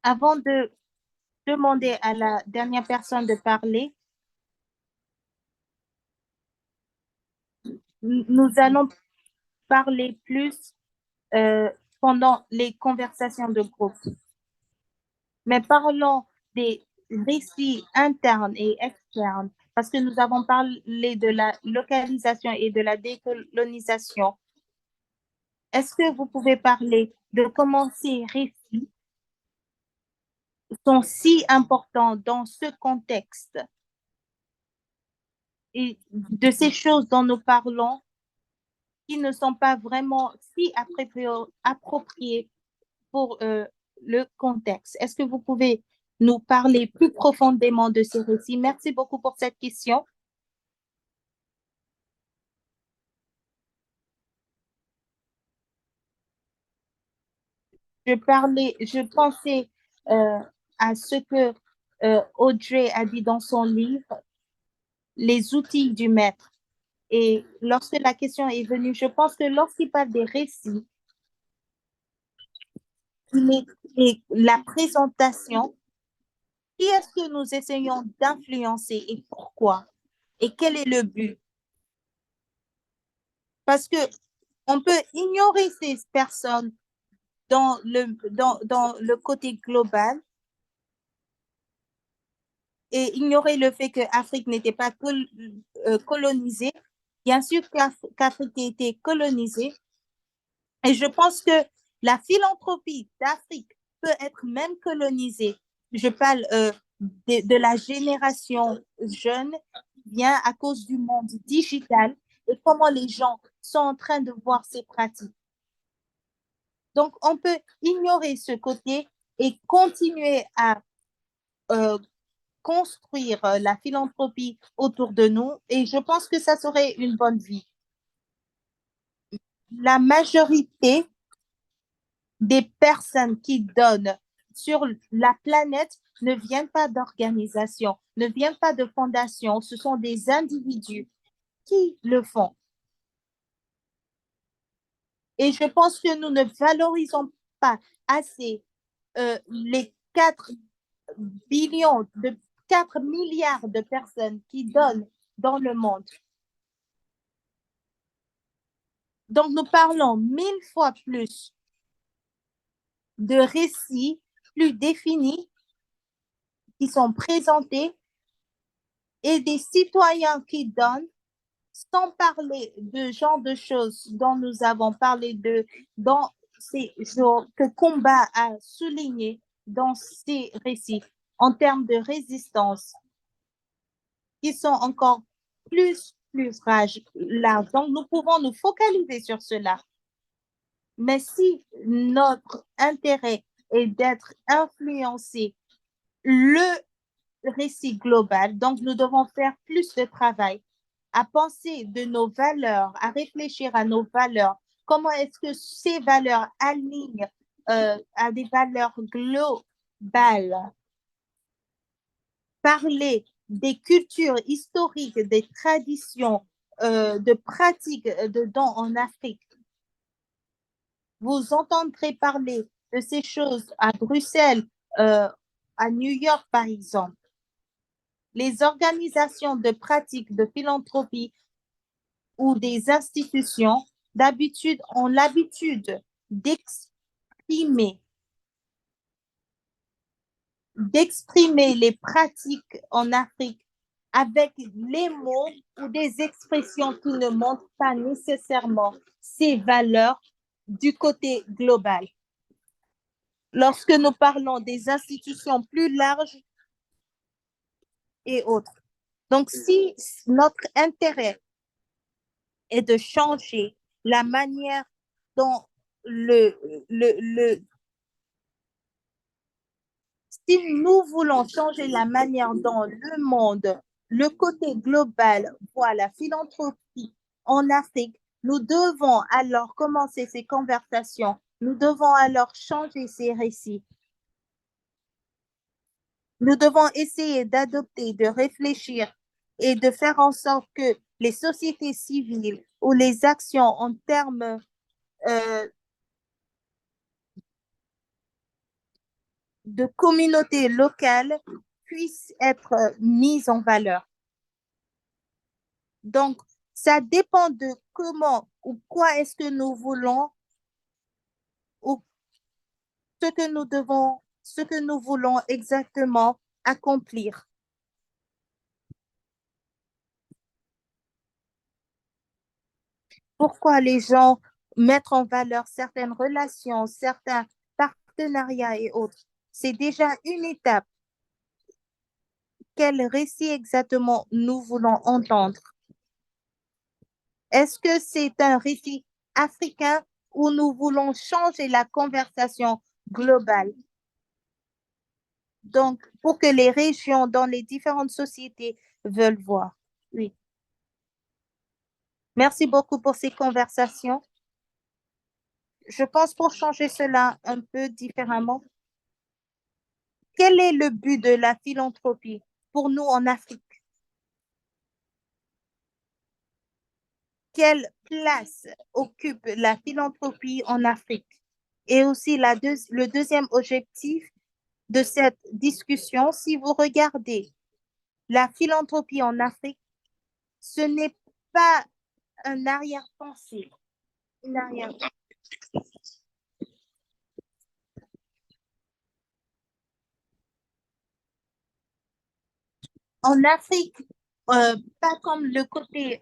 Avant de demander à la dernière personne de parler, nous allons parler plus euh, pendant les conversations de groupe. Mais parlons des récits internes et externes, parce que nous avons parlé de la localisation et de la décolonisation. Est-ce que vous pouvez parler de comment ces récits sont si importants dans ce contexte et de ces choses dont nous parlons qui ne sont pas vraiment si appropriées pour le contexte? Est-ce que vous pouvez nous parler plus profondément de ces récits? Merci beaucoup pour cette question. Je pensais euh, à ce que Audrey a dit dans son livre, Les outils du maître. Et lorsque la question est venue, je pense que lorsqu'il parle des récits, et la présentation, qui est-ce que nous essayons d'influencer et pourquoi? Et quel est le but? Parce que on peut ignorer ces personnes dans le côté global et ignorer le fait que l'Afrique n'était pas colonisée. Bien sûr qu'Afrique a été colonisée. Et je pense que la philanthropie d'Afrique peut être même colonisée. Je parle de la génération jeune qui vient à cause du monde digital et comment les gens sont en train de voir ces pratiques. Donc, on peut ignorer ce côté et continuer à euh, construire la philanthropie autour de nous et je pense que ça serait une bonne vie. La majorité des personnes qui donnent sur la planète ne viennent pas d'organisations, ne viennent pas de fondations, ce sont des individus qui le font. Et je pense que nous ne valorisons pas assez les 4 milliards de personnes qui donnent dans le monde. Donc, nous parlons 1000 fois plus de récits plus définis qui sont présentés et des citoyens qui donnent sans parler de genre de choses dont nous avons parlé dans ces jours que Combat a souligné dans ces récits en termes de résistance qui sont encore plus larges. Donc, nous pouvons nous focaliser sur cela. Mais si notre intérêt est d'être influencé, le récit global, donc nous devons faire plus de travail à penser de nos valeurs, à réfléchir à nos valeurs. Comment est-ce que ces valeurs alignent à des valeurs globales? Parler des cultures historiques, des traditions, de pratiques de dons en Afrique. Vous entendrez parler de ces choses à Bruxelles, à New York, par exemple. Les organisations de pratiques de philanthropie ou des institutions, d'habitude, ont l'habitude d'exprimer les pratiques en Afrique avec les mots ou des expressions qui ne montrent pas nécessairement ces valeurs du côté global. Lorsque nous parlons des institutions plus larges et autres. Donc, si notre intérêt est de changer la manière dont si nous voulons changer la manière dont le monde, le côté global voit la philanthropie en Afrique, nous devons alors commencer ces conversations. Nous devons alors changer ces récits. Nous devons essayer d'adopter, de réfléchir et de faire en sorte que les sociétés civiles ou les actions en termes de communautés locales puissent être mises en valeur. Donc, ça dépend de comment ou quoi est-ce que nous voulons ou ce que nous voulons exactement accomplir. Pourquoi les gens mettent en valeur certaines relations, certains partenariats et autres. C'est déjà une étape. Quel récit exactement nous voulons entendre? Est-ce que c'est un récit africain ou nous voulons changer la conversation globale? Donc, pour que les régions dans les différentes sociétés veulent voir. Oui. Merci beaucoup pour ces conversations. Je pense pour changer cela un peu différemment. Quel est le but de la philanthropie pour nous en Afrique? Quelle place occupe la philanthropie en Afrique? Et aussi le deuxième objectif de cette discussion, si vous regardez la philanthropie en Afrique, ce n'est pas un arrière-pensée. Une arrière En Afrique, pas comme le côté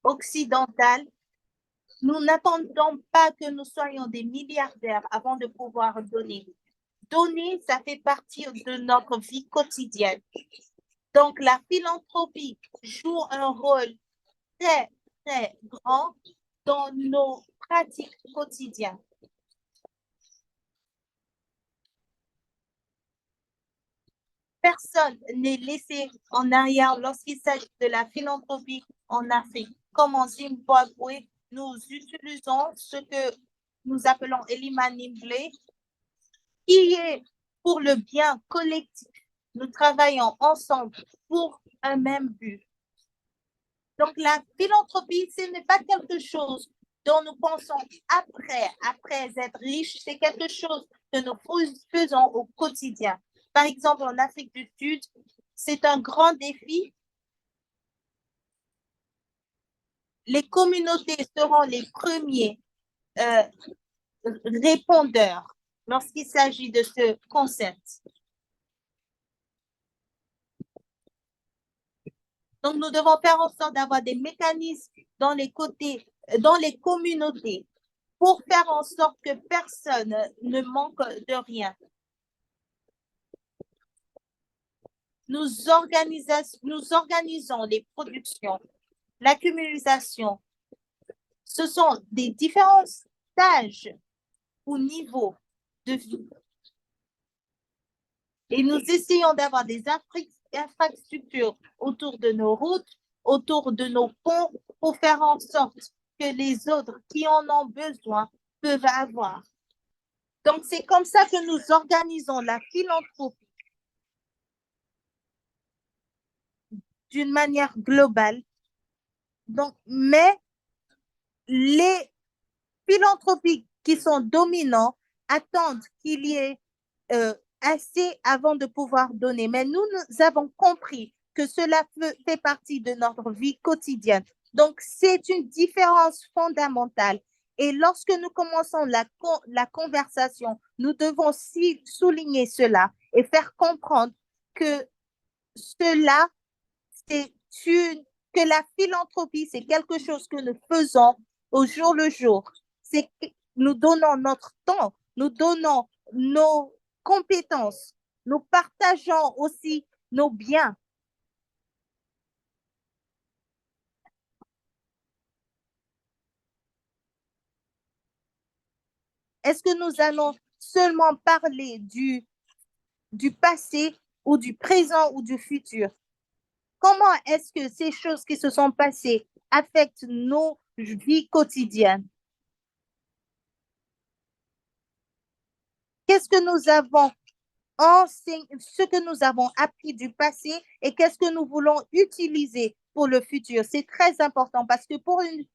occidental, nous n'attendons pas que nous soyons des milliardaires avant de pouvoir donner. Donner, ça fait partie de notre vie quotidienne. Donc, la philanthropie joue un rôle très grand dans nos pratiques quotidiennes. Personne n'est laissé en arrière lorsqu'il s'agit de la philanthropie en Afrique. Comme en Zimbabwe, nous utilisons ce que nous appelons Elima Nimble, qui est pour le bien collectif. Nous travaillons ensemble pour un même but. Donc, la philanthropie, ce n'est pas quelque chose dont nous pensons après être riches, c'est quelque chose que nous faisons au quotidien. Par exemple, en Afrique du Sud, c'est un grand défi. Les communautés seront les premiers euh, répondeurs lorsqu'il s'agit de ce concept. Donc, nous devons faire en sorte d'avoir des mécanismes dans les côtés, dans les communautés pour faire en sorte que personne ne manque de rien. Nous organisons les productions, l'accumulation. Ce sont des différents stages ou niveaux de vie. Et nous essayons d'avoir des infrastructures autour de nos routes, autour de nos ponts, pour faire en sorte que les autres qui en ont besoin peuvent avoir. Donc, c'est comme ça que nous organisons la philanthropie d'une manière globale. Donc, mais les philanthropies qui sont dominants attendent qu'il y ait assez avant de pouvoir donner. Mais nous avons compris que cela fait partie de notre vie quotidienne. Donc, c'est une différence fondamentale. Et lorsque nous commençons la conversation, nous devons souligner cela et faire comprendre que cela, c'est que la philanthropie, c'est quelque chose que nous faisons au jour le jour. C'est que nous donnons notre temps, nous donnons nos compétences, nous partageons aussi nos biens. Est-ce que nous allons seulement parler du passé ou du présent ou du futur? Comment est-ce que ces choses qui se sont passées affectent nos vies quotidiennes? Qu'est-ce que nous avons ce que nous avons appris du passé et qu'est-ce que nous voulons utiliser pour le futur? C'est très important parce que pour une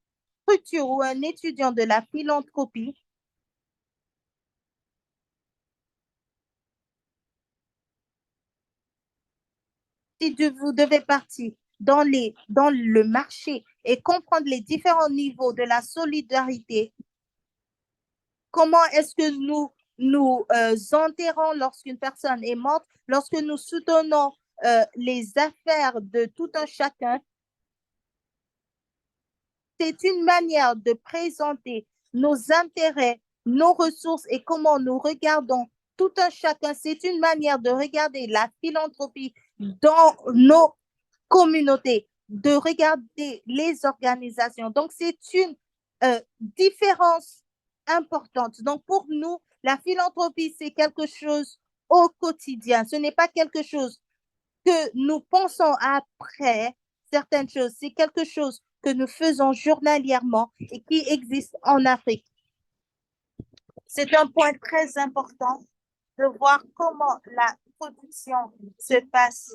structure ou un étudiant de la philanthropie, si vous devez partir dans le marché et comprendre les différents niveaux de la solidarité, comment est-ce que nous enterrons lorsqu'une personne est morte, lorsque nous soutenons les affaires de tout un chacun, c'est une manière de présenter nos intérêts, nos ressources et comment nous regardons tout un chacun. C'est une manière de regarder la philanthropie dans nos communautés, de regarder les organisations. Donc, c'est une différence importante. Donc, pour nous, la philanthropie, c'est quelque chose au quotidien. Ce n'est pas quelque chose que nous pensons après certaines choses. C'est quelque chose que nous faisons journalièrement et qui existe en Afrique. C'est un point très important de voir comment la production se passe.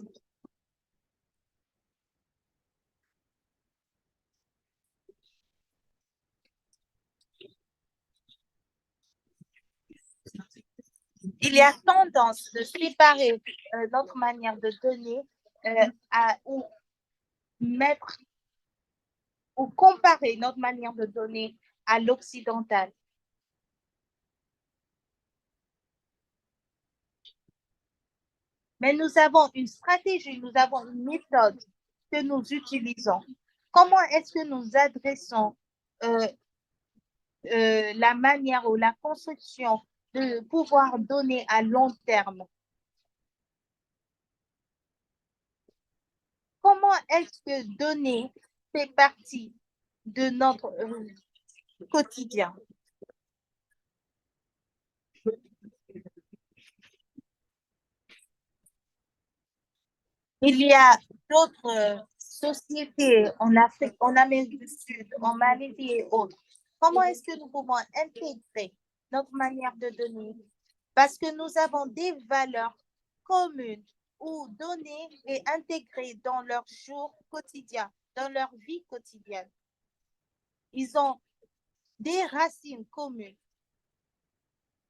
Il y a tendance de séparer notre manière de donner ou mettre ou comparer notre manière de donner à l'occidental. Mais nous avons une stratégie, nous avons une méthode que nous utilisons. Comment est-ce que nous adressons euh, la manière ou la construction de pouvoir donner à long terme? Comment est-ce que donner fait partie de notre quotidien? Il y a d'autres sociétés en Afrique, en Amérique du Sud, en Malaisie et autres. Comment est-ce que nous pouvons intégrer notre manière de donner? Parce que nous avons des valeurs communes ou données et intégrées dans leur jour quotidien, dans leur vie quotidienne. Ils ont des racines communes.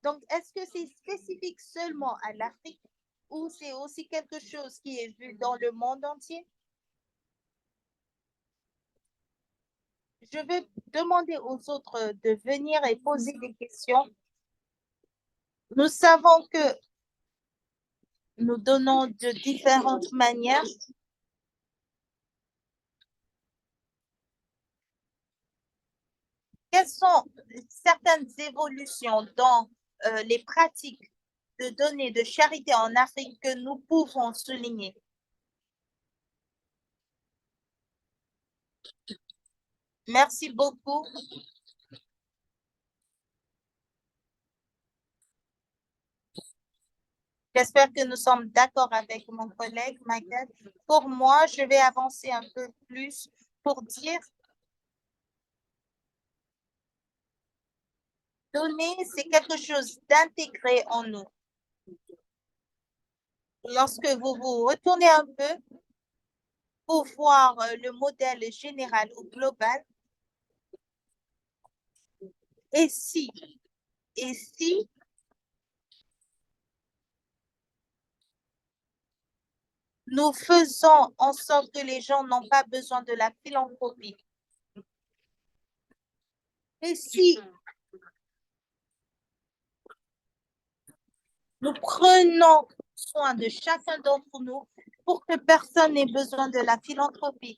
Donc, est-ce que c'est spécifique seulement à l'Afrique ou c'est aussi quelque chose qui est vu dans le monde entier? Je vais demander aux autres de venir et poser des questions. Nous savons que nous donnons de différentes manières. quelles sont certaines évolutions dans les pratiques de donner de charité en Afrique que nous pouvons souligner? Merci beaucoup. J'espère que nous sommes d'accord avec mon collègue Michael. Pour moi, je vais avancer un peu plus pour dire donner, c'est quelque chose d'intégré en nous. Lorsque vous vous retournez un peu pour voir le modèle général ou global, et si nous faisons en sorte que les gens n'ont pas besoin de la philanthropie, et si nous prenons soin de chacun d'entre nous pour que personne n'ait besoin de la philanthropie.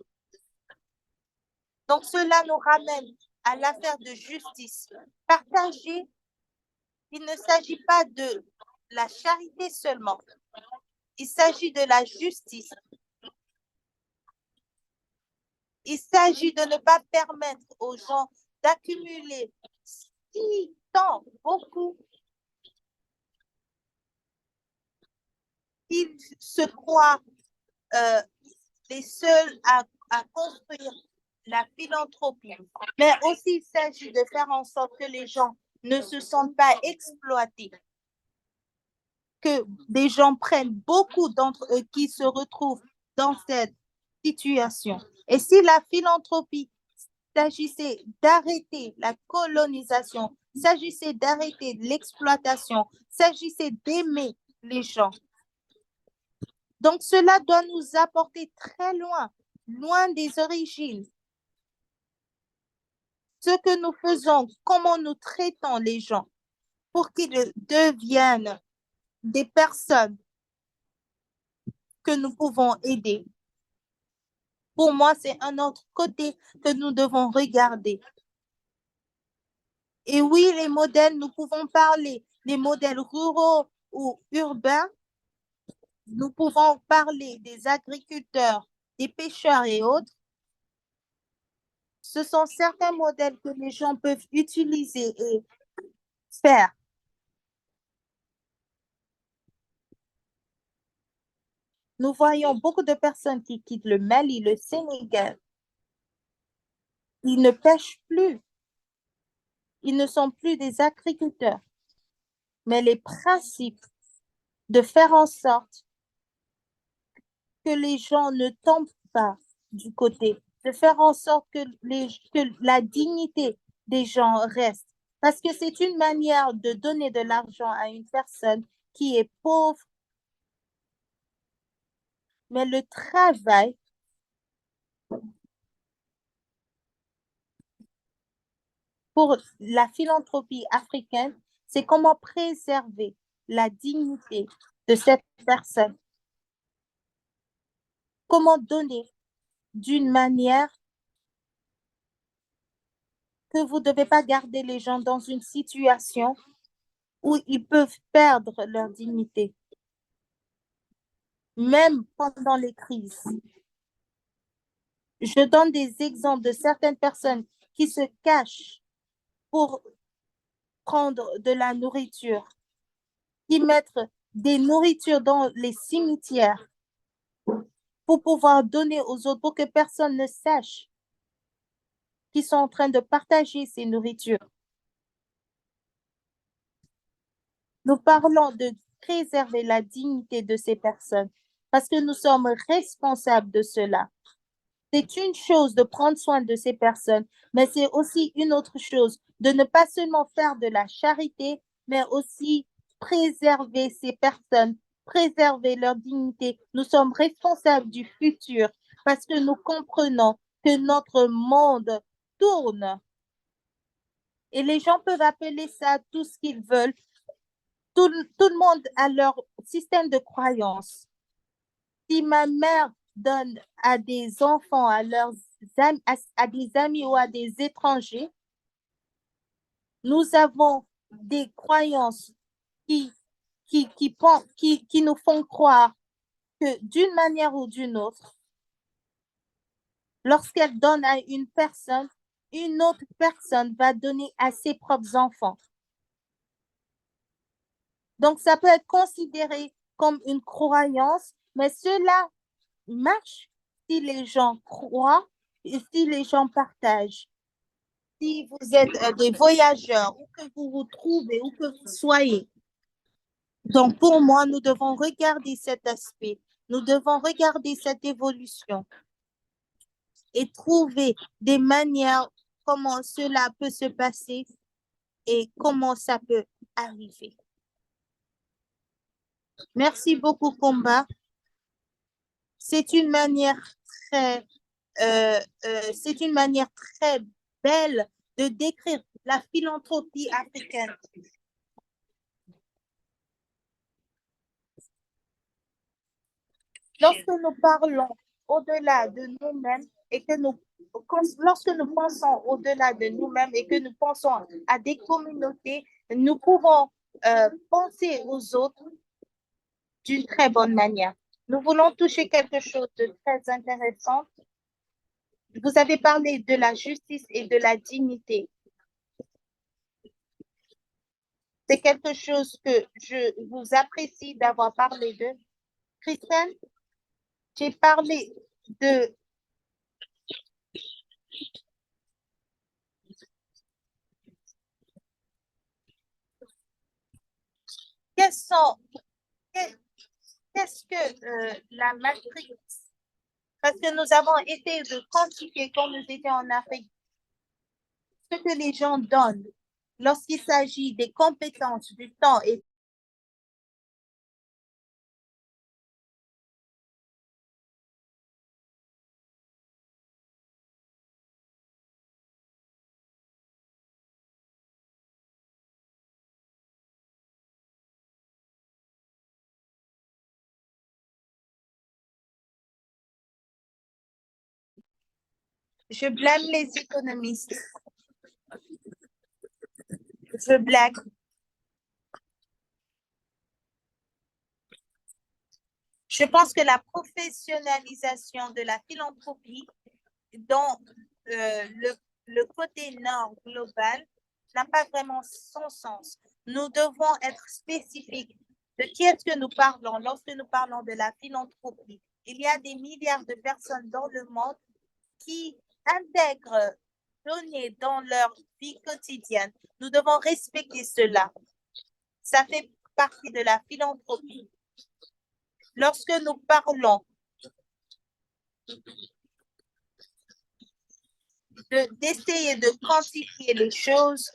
Donc, cela nous ramène à l'affaire de justice. Partager, il ne s'agit pas de la charité seulement. Il s'agit de la justice. Il s'agit de ne pas permettre aux gens d'accumuler si tant, beaucoup. Ils se croient les seuls à construire la philanthropie. Mais aussi, il s'agit de faire en sorte que les gens ne se sentent pas exploités, que des gens prennent beaucoup d'entre eux qui se retrouvent dans cette situation. Et si la philanthropie s'agissait d'arrêter la colonisation, s'agissait d'arrêter l'exploitation, s'agissait d'aimer les gens. Donc, cela doit nous apporter très loin, loin des origines. Ce que nous faisons, comment nous traitons les gens pour qu'ils deviennent des personnes que nous pouvons aider. Pour moi, c'est un autre côté que nous devons regarder. Et oui, les modèles, nous pouvons parler des modèles ruraux ou urbains. Nous pouvons parler des agriculteurs, des pêcheurs et autres. Ce sont certains modèles que les gens peuvent utiliser et faire. Nous voyons beaucoup de personnes qui quittent le Mali, le Sénégal. Ils ne pêchent plus. Ils ne sont plus des agriculteurs. Mais les principes de faire en sorte que les gens ne tombent pas du côté, de faire en sorte que la dignité des gens reste. Parce que c'est une manière de donner de l'argent à une personne qui est pauvre, mais le travail pour la philanthropie africaine, c'est comment préserver la dignité de cette personne, comment donner d'une manière que vous ne devez pas garder les gens dans une situation où ils peuvent perdre leur dignité, même pendant les crises. Je donne des exemples de certaines personnes qui se cachent pour prendre de la nourriture, qui mettent des nourritures dans les cimetières pour pouvoir donner aux autres, pour que personne ne sache qu'ils sont en train de partager ces nourritures. Nous parlons de préserver la dignité de ces personnes parce que nous sommes responsables de cela. C'est une chose de prendre soin de ces personnes, mais c'est aussi une autre chose de ne pas seulement faire de la charité, mais aussi préserver ces personnes, préserver leur dignité. Nous sommes responsables du futur parce que nous comprenons que notre monde tourne. Et les gens peuvent appeler ça tout ce qu'ils veulent. Tout le monde a leur système de croyance. Si ma mère donne à des enfants, à leurs à des amis ou à des étrangers, Nous avons des croyances qui nous font croire que d'une manière ou d'une autre, lorsqu'elle donne à une autre personne va donner à ses propres enfants. Donc, ça peut être considéré comme une croyance, mais cela marche si les gens croient et si les gens partagent. Si vous êtes des voyageurs, où que vous vous trouvez, où que vous soyez. Donc, pour moi, nous devons regarder cet aspect. Nous devons regarder cette évolution et trouver des manières comment cela peut se passer et comment ça peut arriver. Merci beaucoup, Comba. C'est une manière très, c'est une manière très belle de décrire la philanthropie africaine. Lorsque nous parlons au-delà de nous-mêmes et que lorsque nous pensons au-delà de nous-mêmes et que nous pensons à des communautés, nous pouvons penser aux autres d'une très bonne manière. Nous voulons toucher quelque chose de très intéressant. Vous avez parlé de la justice et de la dignité. C'est quelque chose que je vous apprécie d'avoir parlé de. Christine, j'ai parlé de qu'est-ce que la matrice, parce que nous avons essayé de quantifier quand nous étions en Afrique, ce que les gens donnent lorsqu'il s'agit des compétences, du temps et je blâme les économistes. Je blague. Je pense que la professionnalisation de la philanthropie dans le côté nord global n'a pas vraiment son sens. Nous devons être spécifiques de qui est-ce que nous parlons lorsque nous parlons de la philanthropie. Il y a des milliards de personnes dans le monde qui intègrent donner dans leur vie quotidienne. Nous devons respecter cela. Ça fait partie de la philanthropie. Lorsque nous parlons d'essayer de quantifier les choses,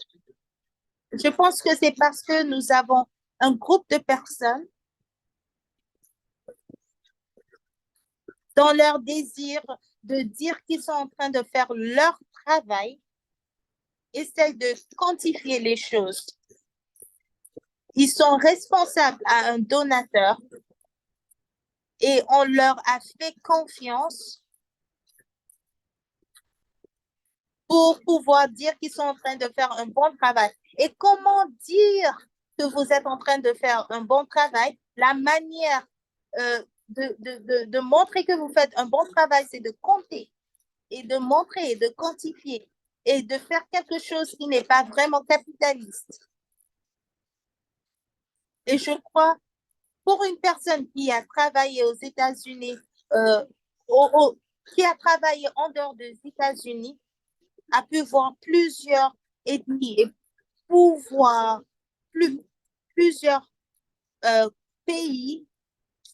je pense que c'est parce que nous avons un groupe de personnes dans leur désir de dire qu'ils sont en train de faire leur travail, essayent de quantifier les choses. Ils sont responsables à un donateur et on leur a fait confiance pour pouvoir dire qu'ils sont en train de faire un bon travail. Et comment dire que vous êtes en train de faire un bon travail? La manière de montrer que vous faites un bon travail, c'est de compter et de montrer et de quantifier et de faire quelque chose qui n'est pas vraiment capitaliste. Et je crois, pour une personne qui a travaillé aux États-Unis, qui a travaillé en dehors des États-Unis, a pu voir plusieurs ethnies et pouvoir plusieurs pays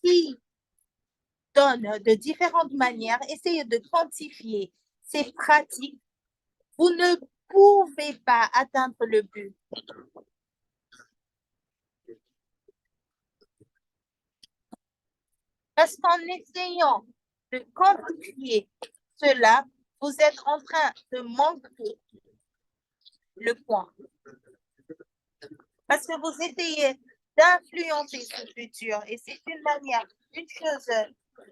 qui donnent de différentes manières, essayer de quantifier ces pratiques. Vous ne pouvez pas atteindre le but. Parce qu'en essayant de quantifier cela, vous êtes en train de manquer le point. Parce que vous essayez d'influencer ce futur et c'est une manière, une chose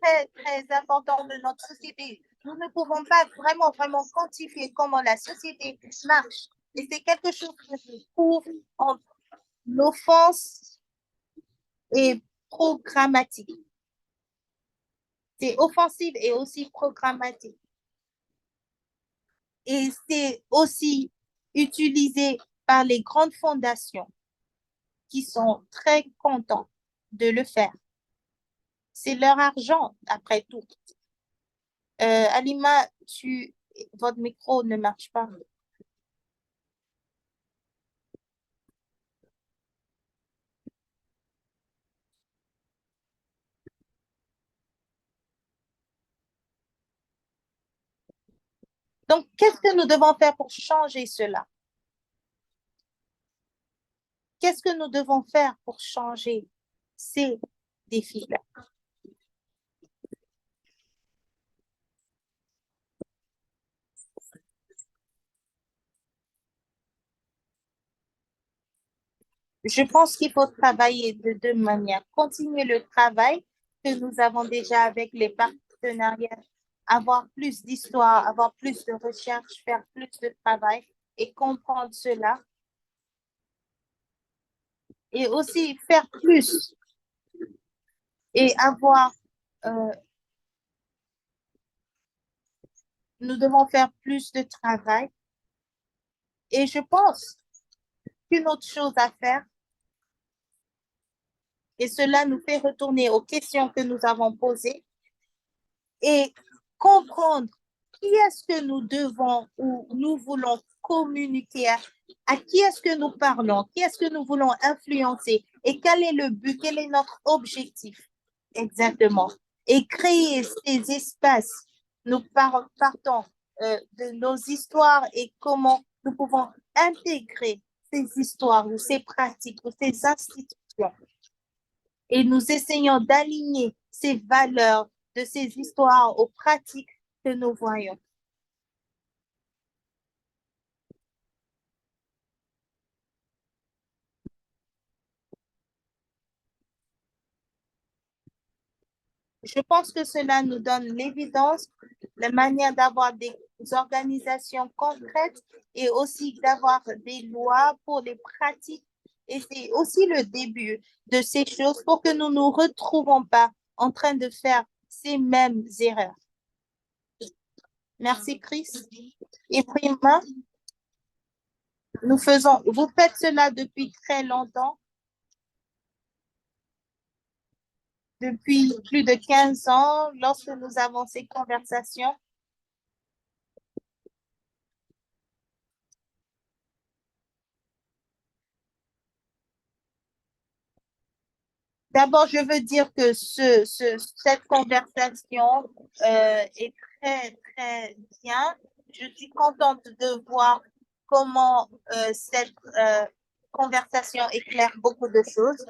très, très importante de notre société. Nous ne pouvons pas vraiment quantifier comment la société marche Et c'est quelque chose que je trouve en offense et programmatique. C'est offensif et aussi programmatique. Et c'est aussi utilisé par les grandes fondations qui sont très contents de le faire. C'est leur argent, après tout. Alima, votre micro ne marche pas. Donc, qu'est-ce que nous devons faire pour changer cela? Qu'est-ce que nous devons faire pour changer ces défis-là? Je pense qu'il faut travailler de deux manières. Continuer le travail que nous avons déjà avec les partenariats, avoir plus d'histoire, avoir plus de recherche, faire plus de travail et comprendre cela. Et aussi faire plus et avoir, euh, nous devons faire plus de travail. Et je pense qu'une autre chose à faire, et cela nous fait retourner aux questions que nous avons posées, et comprendre qui est-ce que nous devons ou nous voulons communiquer à qui est-ce que nous parlons, qui est-ce que nous voulons influencer et quel est le but, quel est notre objectif exactement. Et créer ces espaces, nous partons de nos histoires et comment nous pouvons intégrer ces histoires ou ces pratiques ou ces institutions et nous essayons d'aligner ces valeurs de ces histoires aux pratiques que nous voyons. Je pense que cela nous donne l'évidence, la manière d'avoir des organisations concrètes et aussi d'avoir des lois pour les pratiques. Et c'est aussi le début de ces choses pour que nous ne nous retrouvons pas en train de faire ces mêmes erreurs. Merci, Chris. Et Prima, vous faites cela depuis très longtemps, depuis plus de 15 ans, lorsque nous avons ces conversations. D'abord, je veux dire que cette conversation est très, très bien. Je suis contente de voir comment cette conversation éclaire beaucoup de choses.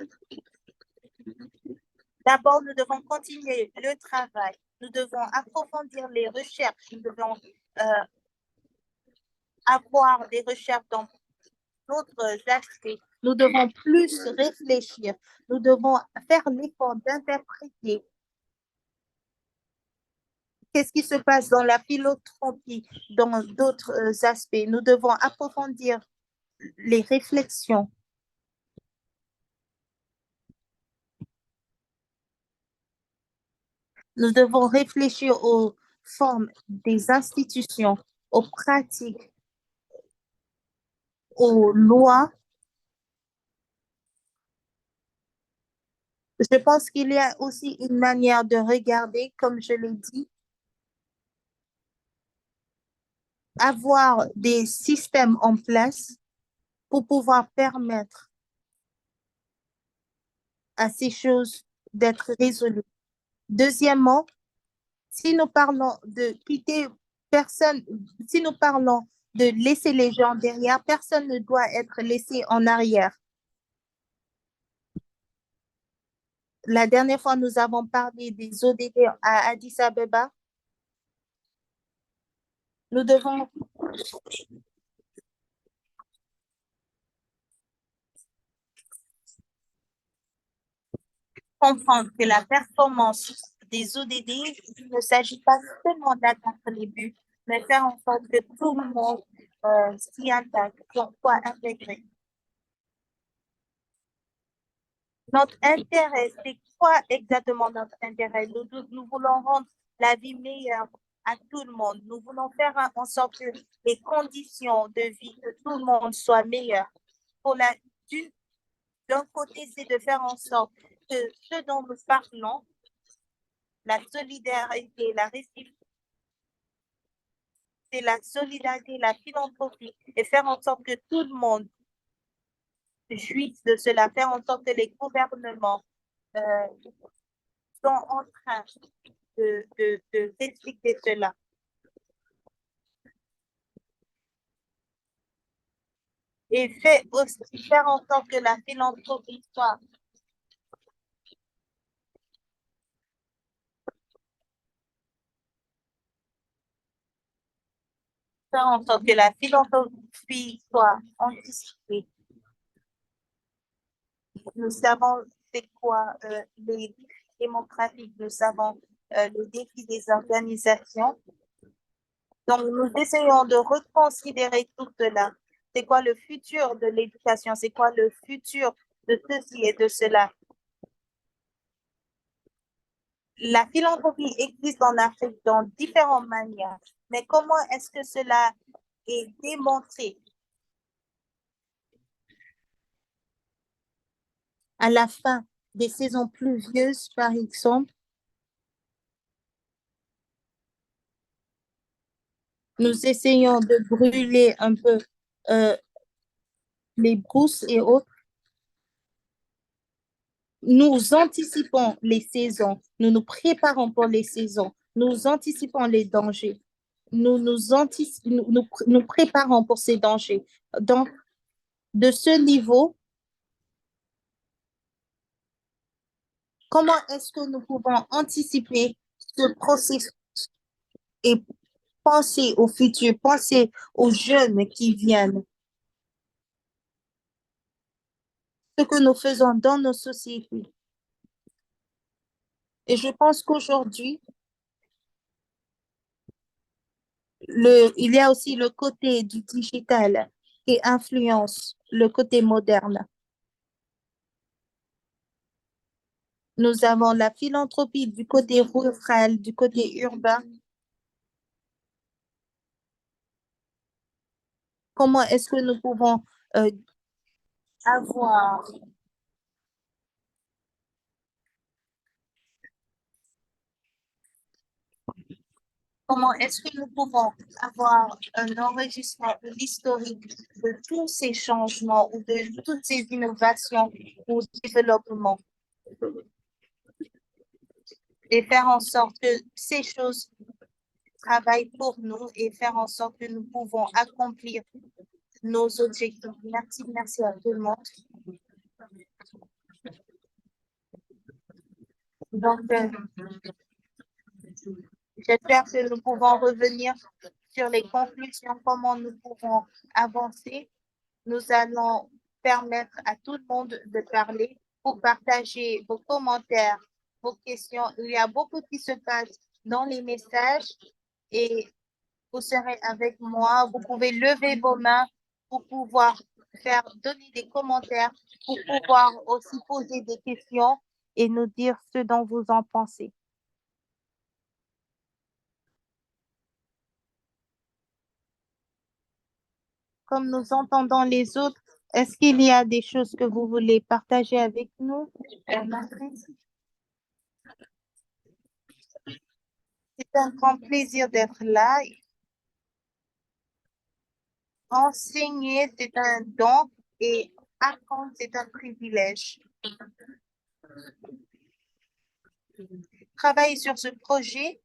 D'abord, nous devons continuer le travail. Nous devons approfondir les recherches. Nous devons avoir des recherches dans d'autres aspects. Nous devons plus réfléchir. Nous devons faire l'effort d'interpréter qu'est-ce qui se passe dans la philanthropie, dans d'autres aspects. Nous devons approfondir les réflexions. Nous devons réfléchir aux formes des institutions, aux pratiques, aux lois. Je pense qu'il y a aussi une manière de regarder, comme je l'ai dit, avoir des systèmes en place pour pouvoir permettre à ces choses d'être résolues. Deuxièmement, si nous parlons de quitter personne, si nous parlons de laisser les gens derrière, personne ne doit être laissé en arrière. La dernière fois, nous avons parlé des ODD à Addis Abeba. Nous devons comprendre que la performance des ODD, il ne s'agit pas seulement d'atteindre les buts, mais faire en sorte que tout le monde s'y attaquent, pourquoi intégrer. Notre intérêt, c'est quoi exactement notre intérêt? Nous voulons rendre la vie meilleure à tout le monde. Nous voulons faire en sorte que les conditions de vie de tout le monde soient meilleures. Pour d'un côté, c'est de faire en sorte que ce dont nous parlons, la solidarité, c'est la solidarité, la philanthropie, et faire en sorte que tout le monde jouisse de cela, faire en sorte que les gouvernements euh, sont en train de respecter cela. Et faire en sorte que la philanthropie soit faire en sorte que la philanthropie soit anticipée. Nous savons c'est quoi les défis démocratiques, nous savons les défis des organisations. Donc, nous essayons de reconsidérer tout cela. C'est quoi le futur de l'éducation? C'est quoi le futur de ceci et de cela? La philanthropie existe en Afrique dans différentes manières, mais comment est-ce que cela est démontré? À la fin des saisons pluvieuses, par exemple, nous essayons de brûler un peu euh, les brousses et autres. Nous anticipons les saisons, nous nous préparons pour les saisons, nous anticipons les dangers, nous préparons pour ces dangers. Donc, de ce niveau, comment est-ce que nous pouvons anticiper ce processus et penser au futur, penser aux jeunes qui viennent, ce que nous faisons dans nos sociétés. Et je pense qu'aujourd'hui, il y a aussi le côté du digital qui influence le côté moderne. Nous avons la philanthropie du côté rural, du côté urbain. Comment est-ce que nous pouvons euh, avoir, comment est-ce que nous pouvons avoir un enregistrement, l'historique de tous ces changements ou de toutes ces innovations ou développements et faire en sorte que ces choses travaillent pour nous et faire en sorte que nous pouvons accomplir nos objectifs. Merci, merci à tout le monde. Donc, j'espère que nous pouvons revenir sur les conclusions, comment nous pouvons avancer. Nous allons permettre à tout le monde de parler pour partager vos commentaires, vos questions. Il y a beaucoup qui se passe dans les messages et vous serez avec moi. Vous pouvez lever vos mains pour pouvoir donner des commentaires, pour pouvoir aussi poser des questions et nous dire ce dont vous en pensez. Comme nous entendons les autres, est-ce qu'il y a des choses que vous voulez partager avec nous, Matrice? C'est un grand plaisir d'être là. Enseigner, c'est un don et apprendre, c'est un privilège. Travailler sur ce projet,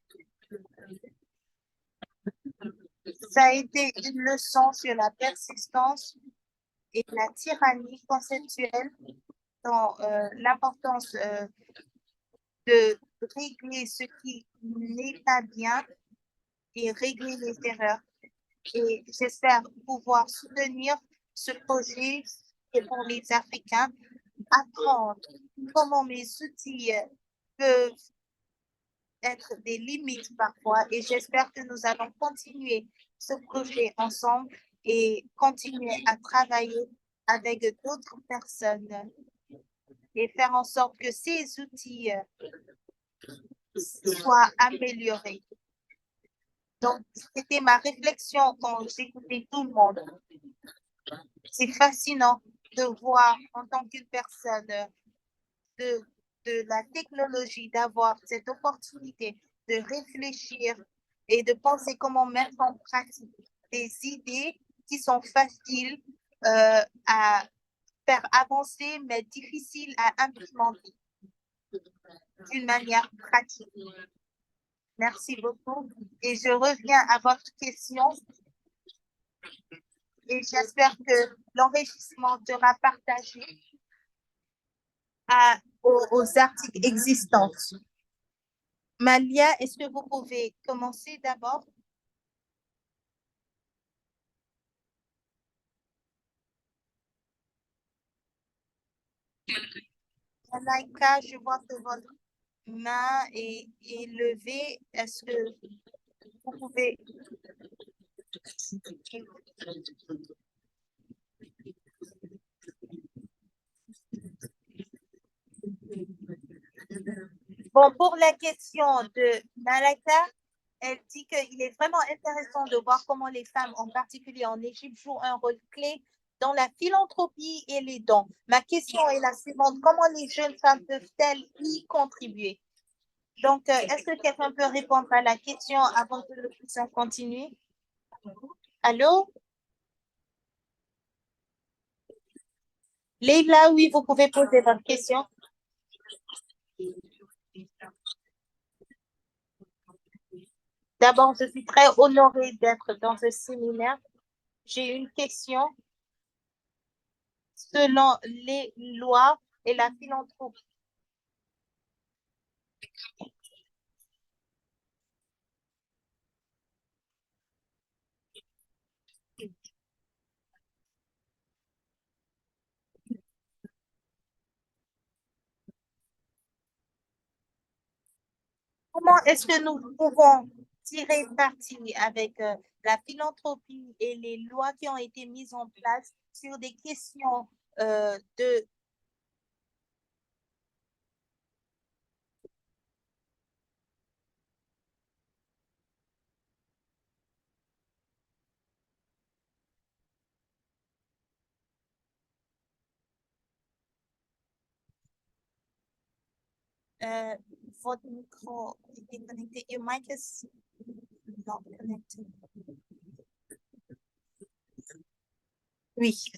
ça a été une leçon sur la persistance et la tyrannie conceptuelle dans l'importance de régler ce qui n'est pas bien et régler les erreurs. Et j'espère pouvoir soutenir ce projet et pour les Africains, apprendre comment mes outils peuvent être des limites parfois. Et j'espère que nous allons continuer ce projet ensemble et continuer à travailler avec d'autres personnes et faire en sorte que ces outils soient améliorés. Donc, c'était ma réflexion quand j'écoutais tout le monde. C'est fascinant de voir en tant qu'une personne de, de la technologie, d'avoir cette opportunité de réfléchir et de penser comment mettre en pratique des idées qui sont faciles à faire avancer, mais difficiles à implémenter d'une manière pratique. Merci beaucoup. Et je reviens à votre question et j'espère que l'enrichissement sera partagé aux articles existants. Malia, est-ce que vous pouvez commencer d'abord? Malaika, je vois que votre main est levée. Est-ce que vous pouvez... Bon, pour la question de Malaika, elle dit qu'il est vraiment intéressant de voir comment les femmes, en particulier en Égypte, jouent un rôle clé dans la philanthropie et les dons. Ma question est la suivante. Comment les jeunes femmes peuvent-elles y contribuer? Donc, est-ce que quelqu'un peut répondre à la question avant que le puissions continuer? Allô? Leila, oui, vous pouvez poser votre question. D'abord, je suis très honorée d'être dans ce séminaire. J'ai une question. Selon les lois et la philanthropie, comment est-ce que nous pouvons tirer parti avec la philanthropie et les lois qui ont été mises en place sur des questions de... votre micro est connecté. Your mic is not connected. Oui.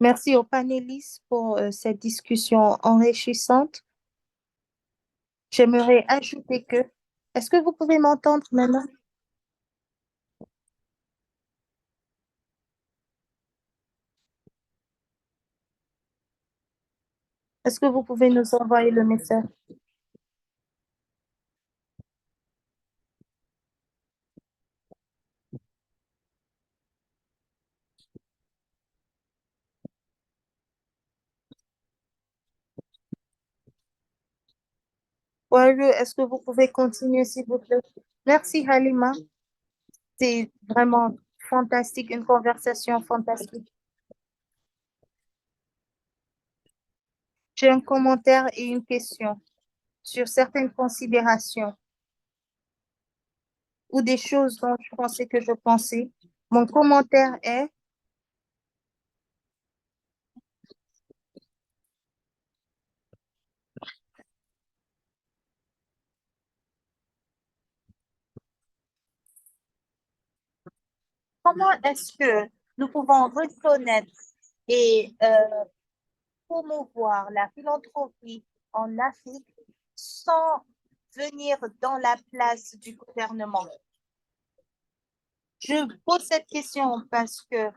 Merci aux panélistes pour cette discussion enrichissante. J'aimerais ajouter que, est-ce que vous pouvez m'entendre maintenant? Est-ce que vous pouvez nous envoyer le message? Ouais, est-ce que vous pouvez continuer, s'il vous plaît? Merci, Halima. C'est vraiment fantastique, une conversation fantastique. J'ai un commentaire et une question sur certaines considérations ou des choses dont je pensais que je pensais. Mon commentaire est, comment est-ce que nous pouvons reconnaître et promouvoir la philanthropie en Afrique sans venir dans la place du gouvernement? Je pose cette question parce que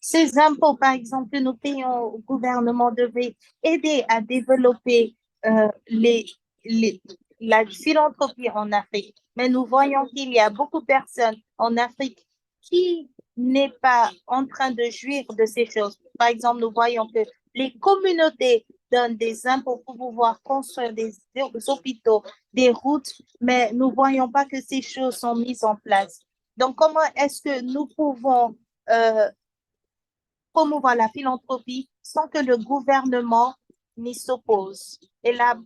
ces impôts, par exemple, que nous payons au gouvernement devaient aider à développer les, la philanthropie en Afrique. Mais nous voyons qu'il y a beaucoup de personnes en Afrique qui n'est pas en train de jouir de ces choses. Par exemple, nous voyons que les communautés donnent des impôts pour pouvoir construire des hôpitaux, des routes, mais nous ne voyons pas que ces choses sont mises en place. Donc, comment est-ce que nous pouvons euh, promouvoir la philanthropie sans que le gouvernement n'y s'oppose? Et la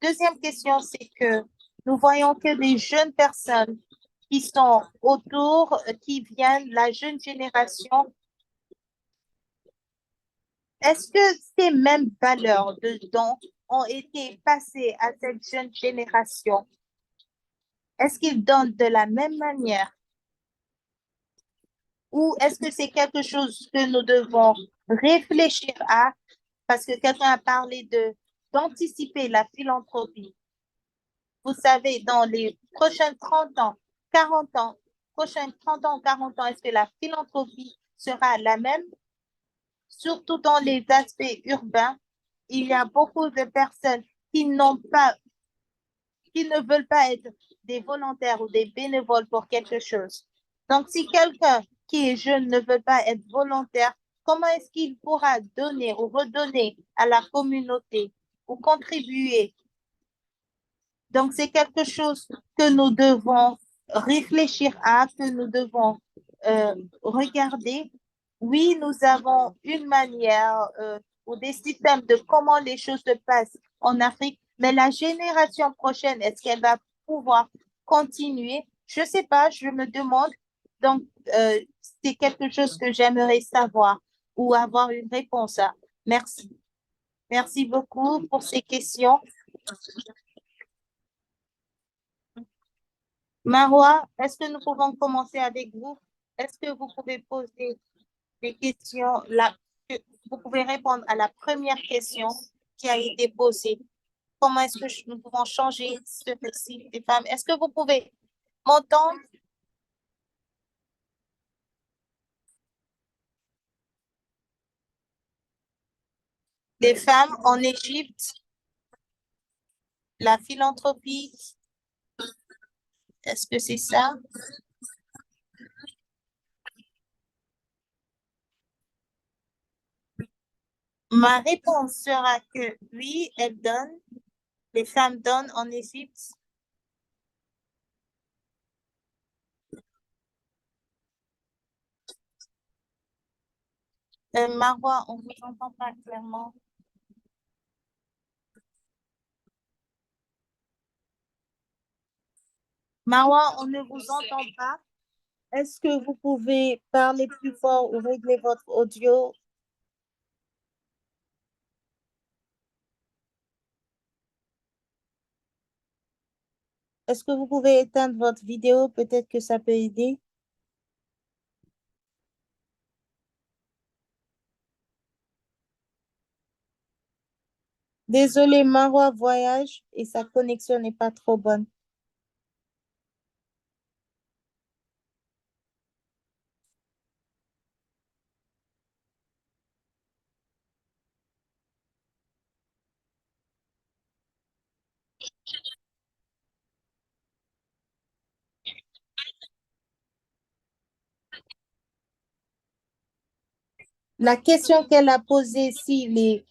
deuxième question, c'est que nous voyons que des jeunes personnes qui sont autour, qui viennent, la jeune génération, est-ce que ces mêmes valeurs de dons ont été passées à cette jeune génération? Est-ce qu'ils donnent de la même manière ou est-ce que c'est quelque chose que nous devons réfléchir à parce que quelqu'un a parlé d'anticiper la philanthropie. Vous savez, dans les prochains 30 ans, 40 ans, prochains 30 ans, 40 ans, est-ce que la philanthropie sera la même? Surtout dans les aspects urbains, il y a beaucoup de personnes qui n'ont pas, qui ne veulent pas être des volontaires ou des bénévoles pour quelque chose. Donc, si quelqu'un qui est jeune ne veut pas être volontaire, comment est-ce qu'il pourra donner ou redonner à la communauté ou contribuer? Donc, c'est quelque chose que nous devons réfléchir à, que nous devons regarder. Oui, nous avons une manière ou des systèmes de comment les choses se passent en Afrique, mais la génération prochaine, est-ce qu'elle va pouvoir continuer? Je ne sais pas, je me demande. Donc, c'est quelque chose que j'aimerais savoir ou avoir une réponse à. Merci. Merci beaucoup pour ces questions. Marois, est-ce que nous pouvons commencer avec vous? Est-ce que vous pouvez poser des questions là, vous pouvez répondre à la première question qui a été posée. Comment est-ce que nous pouvons changer ce récit des femmes? Est-ce que vous pouvez m'entendre? Les femmes en Égypte, la philanthropie, est-ce que c'est ça? Ma réponse sera que oui, elles donnent. Les femmes donnent en Égypte. Marois, on ne vous entend pas clairement. Marois, on ne vous entend pas. Est-ce que vous pouvez parler plus fort ou régler votre audio? Est-ce que vous pouvez éteindre votre vidéo? Peut-être que ça peut aider. Désolé, Marois voyage et sa connexion n'est pas trop bonne. La question qu'elle a posée, si les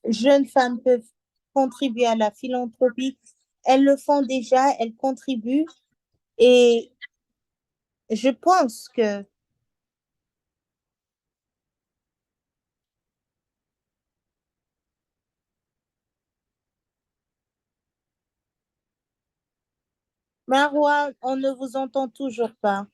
jeunes femmes peuvent contribuer à la philanthropie, elles le font déjà, elles contribuent et je pense que Marois, on ne vous entend toujours pas.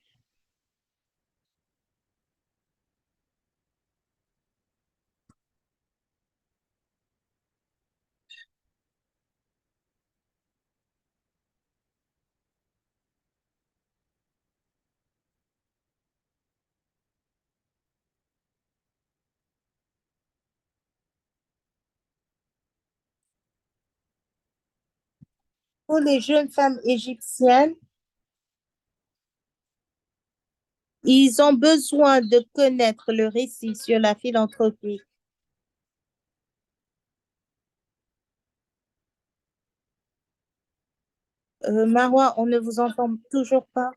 Pour les jeunes femmes égyptiennes, ils ont besoin de connaître le récit sur la philanthropie. Marois, on ne vous entend toujours pas.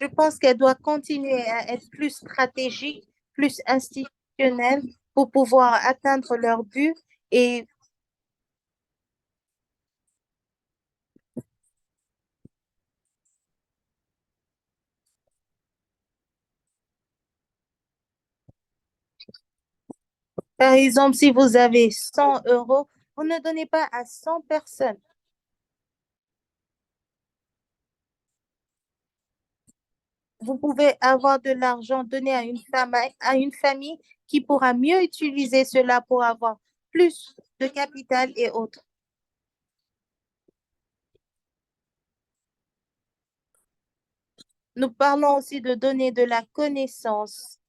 Je pense qu'elle doit continuer à être plus stratégique, plus institutionnelle pour pouvoir atteindre leur but. Et par exemple, si vous avez 100 euros, vous ne donnez pas à 100 personnes. Vous pouvez avoir de l'argent donné à une famille qui pourra mieux utiliser cela pour avoir plus de capital et autres. Nous parlons aussi de donner de la connaissance,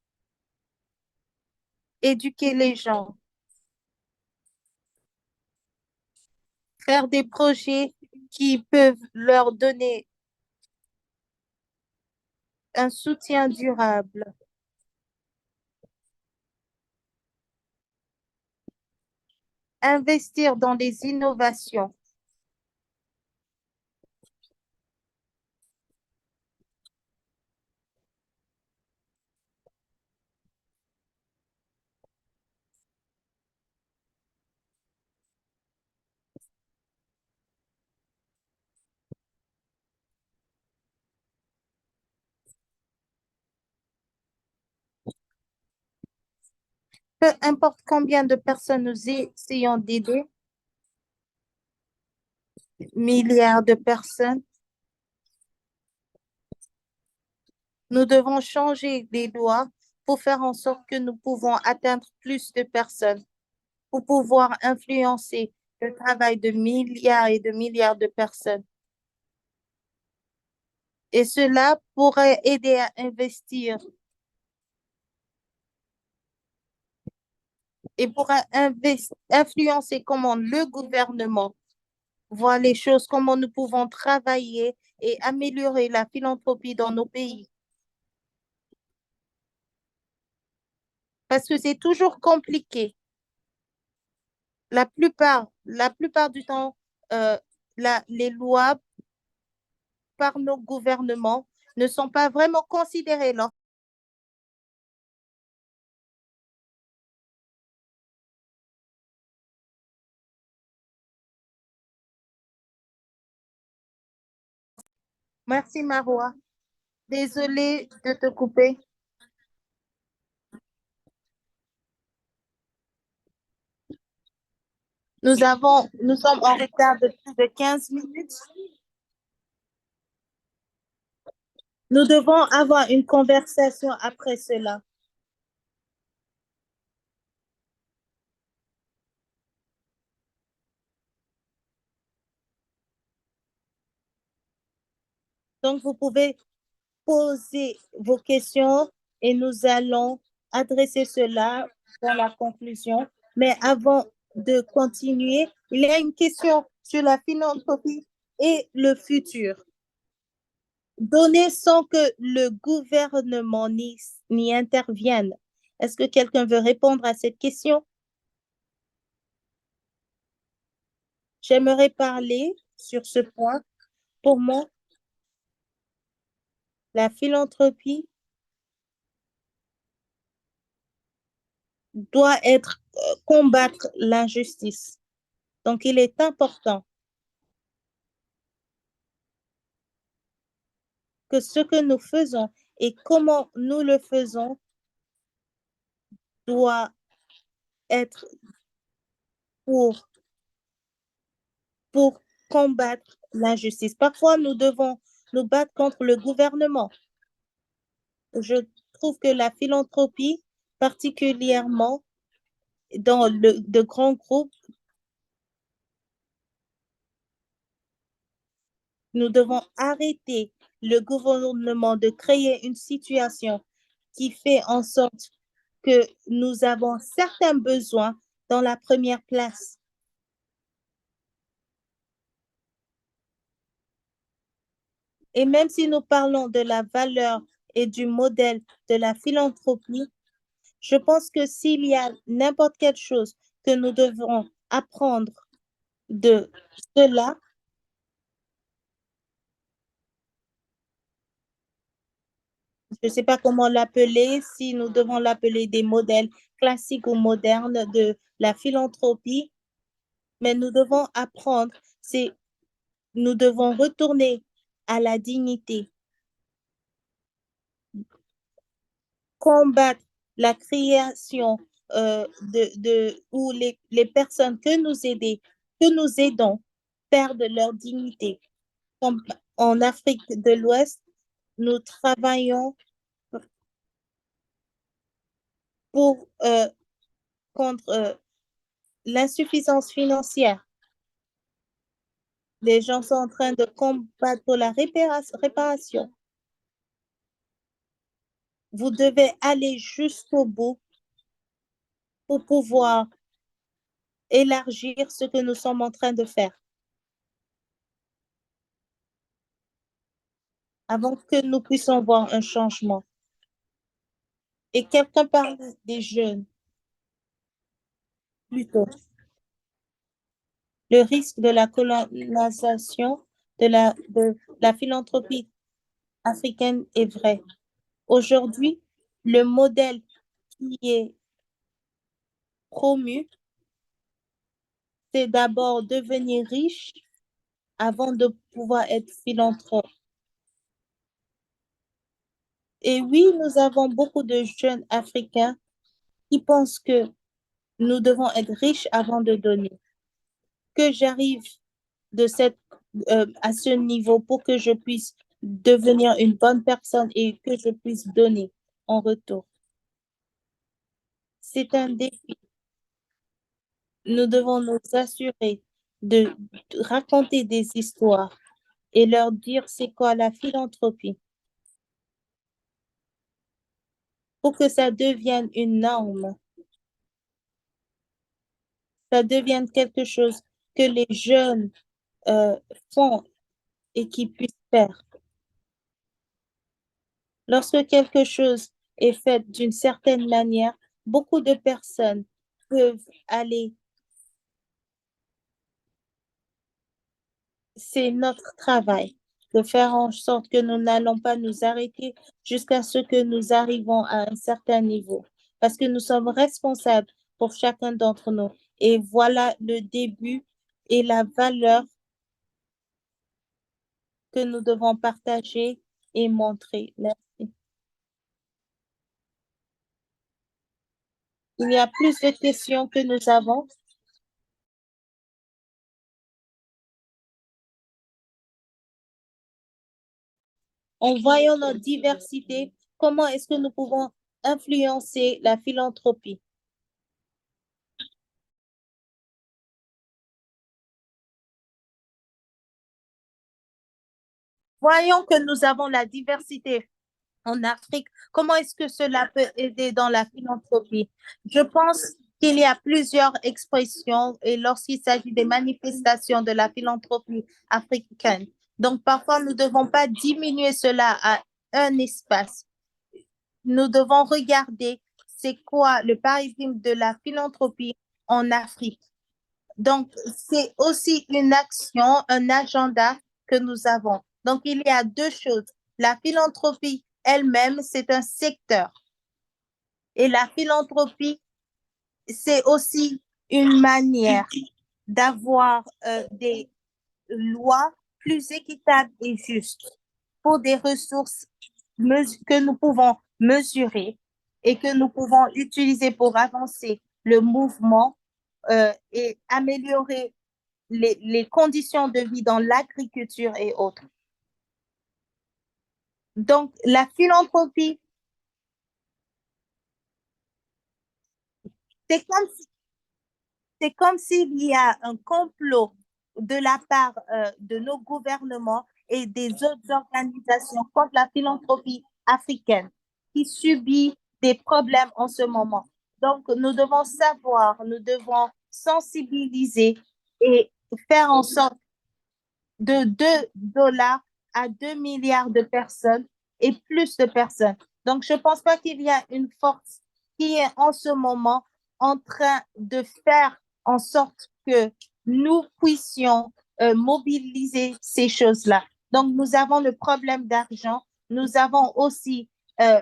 éduquer les gens, faire des projets qui peuvent leur donner un soutien durable, investir dans les innovations. Peu importe combien de personnes nous essayons d'aider, milliards de personnes, nous devons changer les lois pour faire en sorte que nous pouvons atteindre plus de personnes, pour pouvoir influencer le travail de milliards et de milliards de personnes. Et cela pourrait aider à investir et pourra influencer comment le gouvernement voit les choses, comment nous pouvons travailler et améliorer la philanthropie dans nos pays. Parce que c'est toujours compliqué. La plupart du temps, euh, les lois par nos gouvernements ne sont pas vraiment considérées. Merci, Marois. Désolée de te couper. Nous sommes en retard de plus de 15 minutes. Nous devons avoir une conversation après cela. Donc, vous pouvez poser vos questions et nous allons adresser cela dans la conclusion. Mais avant de continuer, il y a une question sur la philanthropie et le futur. Donner sans que le gouvernement n'y intervienne. Est-ce que quelqu'un veut répondre à cette question? J'aimerais parler sur ce point. Pour moi, la philanthropie doit être combattre l'injustice. Donc, il est important que ce que nous faisons et comment nous le faisons doit être pour, pour combattre l'injustice. Parfois, nous devons nous battre contre le gouvernement. Je trouve que la philanthropie, particulièrement dans de grands groupes, nous devons arrêter le gouvernement de créer une situation qui fait en sorte que nous avons certains besoins dans la première place. Et même si nous parlons de la valeur et du modèle de la philanthropie, je pense que s'il y a n'importe quelle chose que nous devrons apprendre de cela, je ne sais pas comment l'appeler, si nous devons l'appeler des modèles classiques ou modernes de la philanthropie, mais nous devons apprendre, c'est nous devons retourner à la dignité, combattre la création où les personnes que nous aidons perdent leur dignité. Comme en Afrique de l'Ouest, nous travaillons pour, contre l'insuffisance financière. Les gens sont en train de combattre pour la réparation. Vous devez aller jusqu'au bout pour pouvoir élargir ce que nous sommes en train de faire avant que nous puissions voir un changement. Et quelqu'un parle des jeunes, plutôt. Le risque de la colonisation de la philanthropie africaine est vrai. Aujourd'hui, le modèle qui est promu, c'est d'abord devenir riche avant de pouvoir être philanthrope. Et oui, nous avons beaucoup de jeunes Africains qui pensent que nous devons être riches avant de donner. Que j'arrive de à ce niveau pour que je puisse devenir une bonne personne et que je puisse donner en retour. C'est un défi. Nous devons nous assurer de raconter des histoires et leur dire c'est quoi la philanthropie pour que ça devienne une norme, ça devienne quelque chose que les jeunes euh, font et qui puissent faire. Lorsque quelque chose est fait d'une certaine manière, beaucoup de personnes peuvent aller. C'est notre travail de faire en sorte que nous n'allons pas nous arrêter jusqu'à ce que nous arrivons à un certain niveau, parce que nous sommes responsables pour chacun d'entre nous. Et voilà le début et la valeur que nous devons partager et montrer. Merci. Il y a plus de questions que nous avons. En voyant notre diversité, comment est-ce que nous pouvons influencer la philanthropie? Voyons que nous avons la diversité en Afrique. Comment est-ce que cela peut aider dans la philanthropie? Je pense qu'il y a plusieurs expressions et lorsqu'il s'agit des manifestations de la philanthropie africaine. Donc, parfois, nous ne devons pas diminuer cela à un espace. Nous devons regarder c'est quoi le paradigme de la philanthropie en Afrique. Donc, c'est aussi une action, un agenda que nous avons. Donc, il y a deux choses. La philanthropie elle-même, c'est un secteur. Et la philanthropie, c'est aussi une manière d'avoir des lois plus équitables et justes pour des ressources que nous pouvons mesurer et que nous pouvons utiliser pour avancer le mouvement et améliorer les conditions de vie dans l'agriculture et autres. Donc, la philanthropie, c'est comme c'est comme s'il y a un complot de la part de nos gouvernements et des autres organisations contre la philanthropie africaine qui subit des problèmes en ce moment. Donc, nous devons savoir, nous devons sensibiliser et faire en sorte de 2 $ à 2 milliards de personnes et plus de personnes. Donc, je ne pense pas qu'il y a une force qui est en ce moment en train de faire en sorte que nous puissions mobiliser ces choses-là. Donc, nous avons le problème d'argent. Nous avons aussi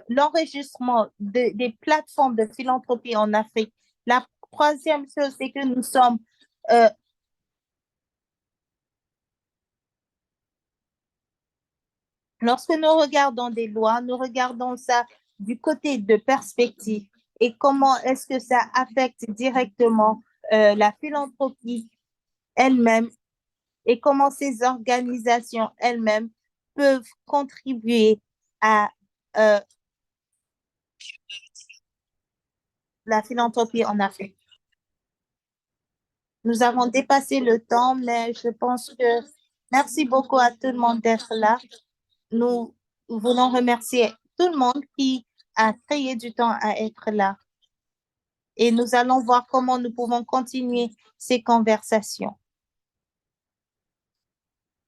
l'enregistrement des plateformes de philanthropie en Afrique. La troisième chose, c'est que nous sommes euh, lorsque nous regardons des lois, nous regardons ça du côté de perspective et comment est-ce que ça affecte directement la philanthropie elle-même et comment ces organisations elles-mêmes peuvent contribuer à euh, la philanthropie en Afrique. Nous avons dépassé le temps, mais je pense que merci beaucoup à tout le monde d'être là. Nous voulons remercier tout le monde qui a créé du temps à être là. Et nous allons voir comment nous pouvons continuer ces conversations.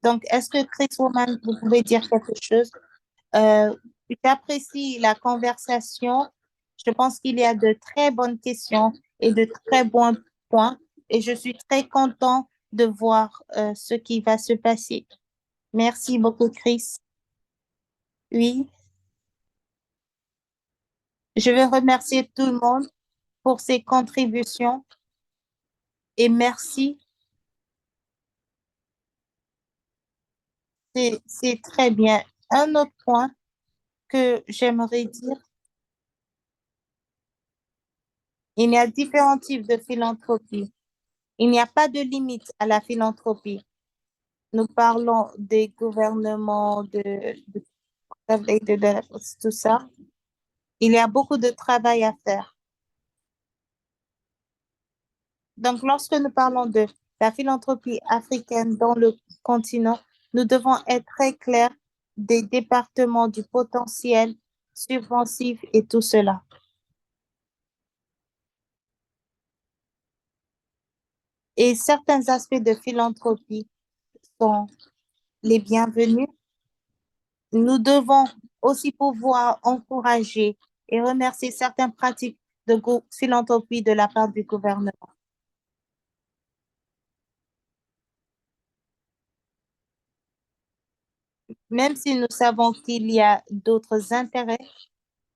Donc, est-ce que Chris Woman, vous pouvez dire quelque chose? Euh, J'apprécie la conversation. Je pense qu'il y a de très bonnes questions et de très bons points. Et je suis très content de voir ce qui va se passer. Merci beaucoup, Chris. Oui, je veux remercier tout le monde pour ses contributions et merci. C'est très bien. Un autre point que j'aimerais dire, il y a différents types de philanthropie. Il n'y a pas de limite à la philanthropie. Nous parlons des gouvernements, tout ça. Il y a beaucoup de travail à faire. Donc, lorsque nous parlons de la philanthropie africaine dans le continent, nous devons être très clairs des départements du potentiel subvensif et tout cela. Et certains aspects de philanthropie sont les bienvenus. Nous devons aussi pouvoir encourager et remercier certaines pratiques de philanthropie de la part du gouvernement. Même si nous savons qu'il y a d'autres intérêts,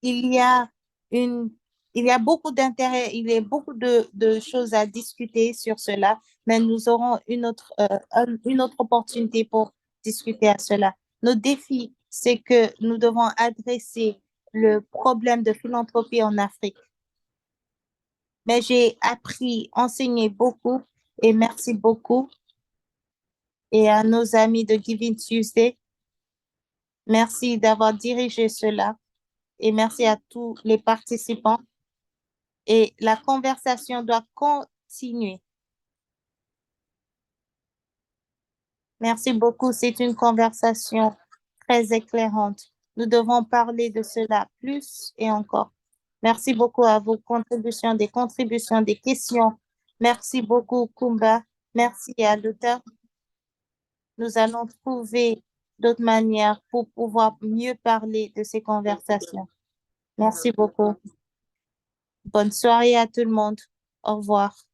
il y a une, il y a beaucoup d'intérêts, il y a beaucoup de choses à discuter sur cela, mais nous aurons une autre opportunité pour discuter à cela. Nos défis, c'est que nous devons adresser le problème de philanthropie en Afrique. Mais j'ai appris, enseigné beaucoup et merci beaucoup. Et à nos amis de Giving Tuesday, merci d'avoir dirigé cela et merci à tous les participants. Et la conversation doit continuer. Merci beaucoup. C'est une conversation très éclairante. Nous devons parler de cela plus et encore. Merci beaucoup à vos contributions, des questions. Merci beaucoup, Kumba. Merci à l'auteur. Nous allons trouver d'autres manières pour pouvoir mieux parler de ces conversations. Merci beaucoup. Bonne soirée à tout le monde. Au revoir.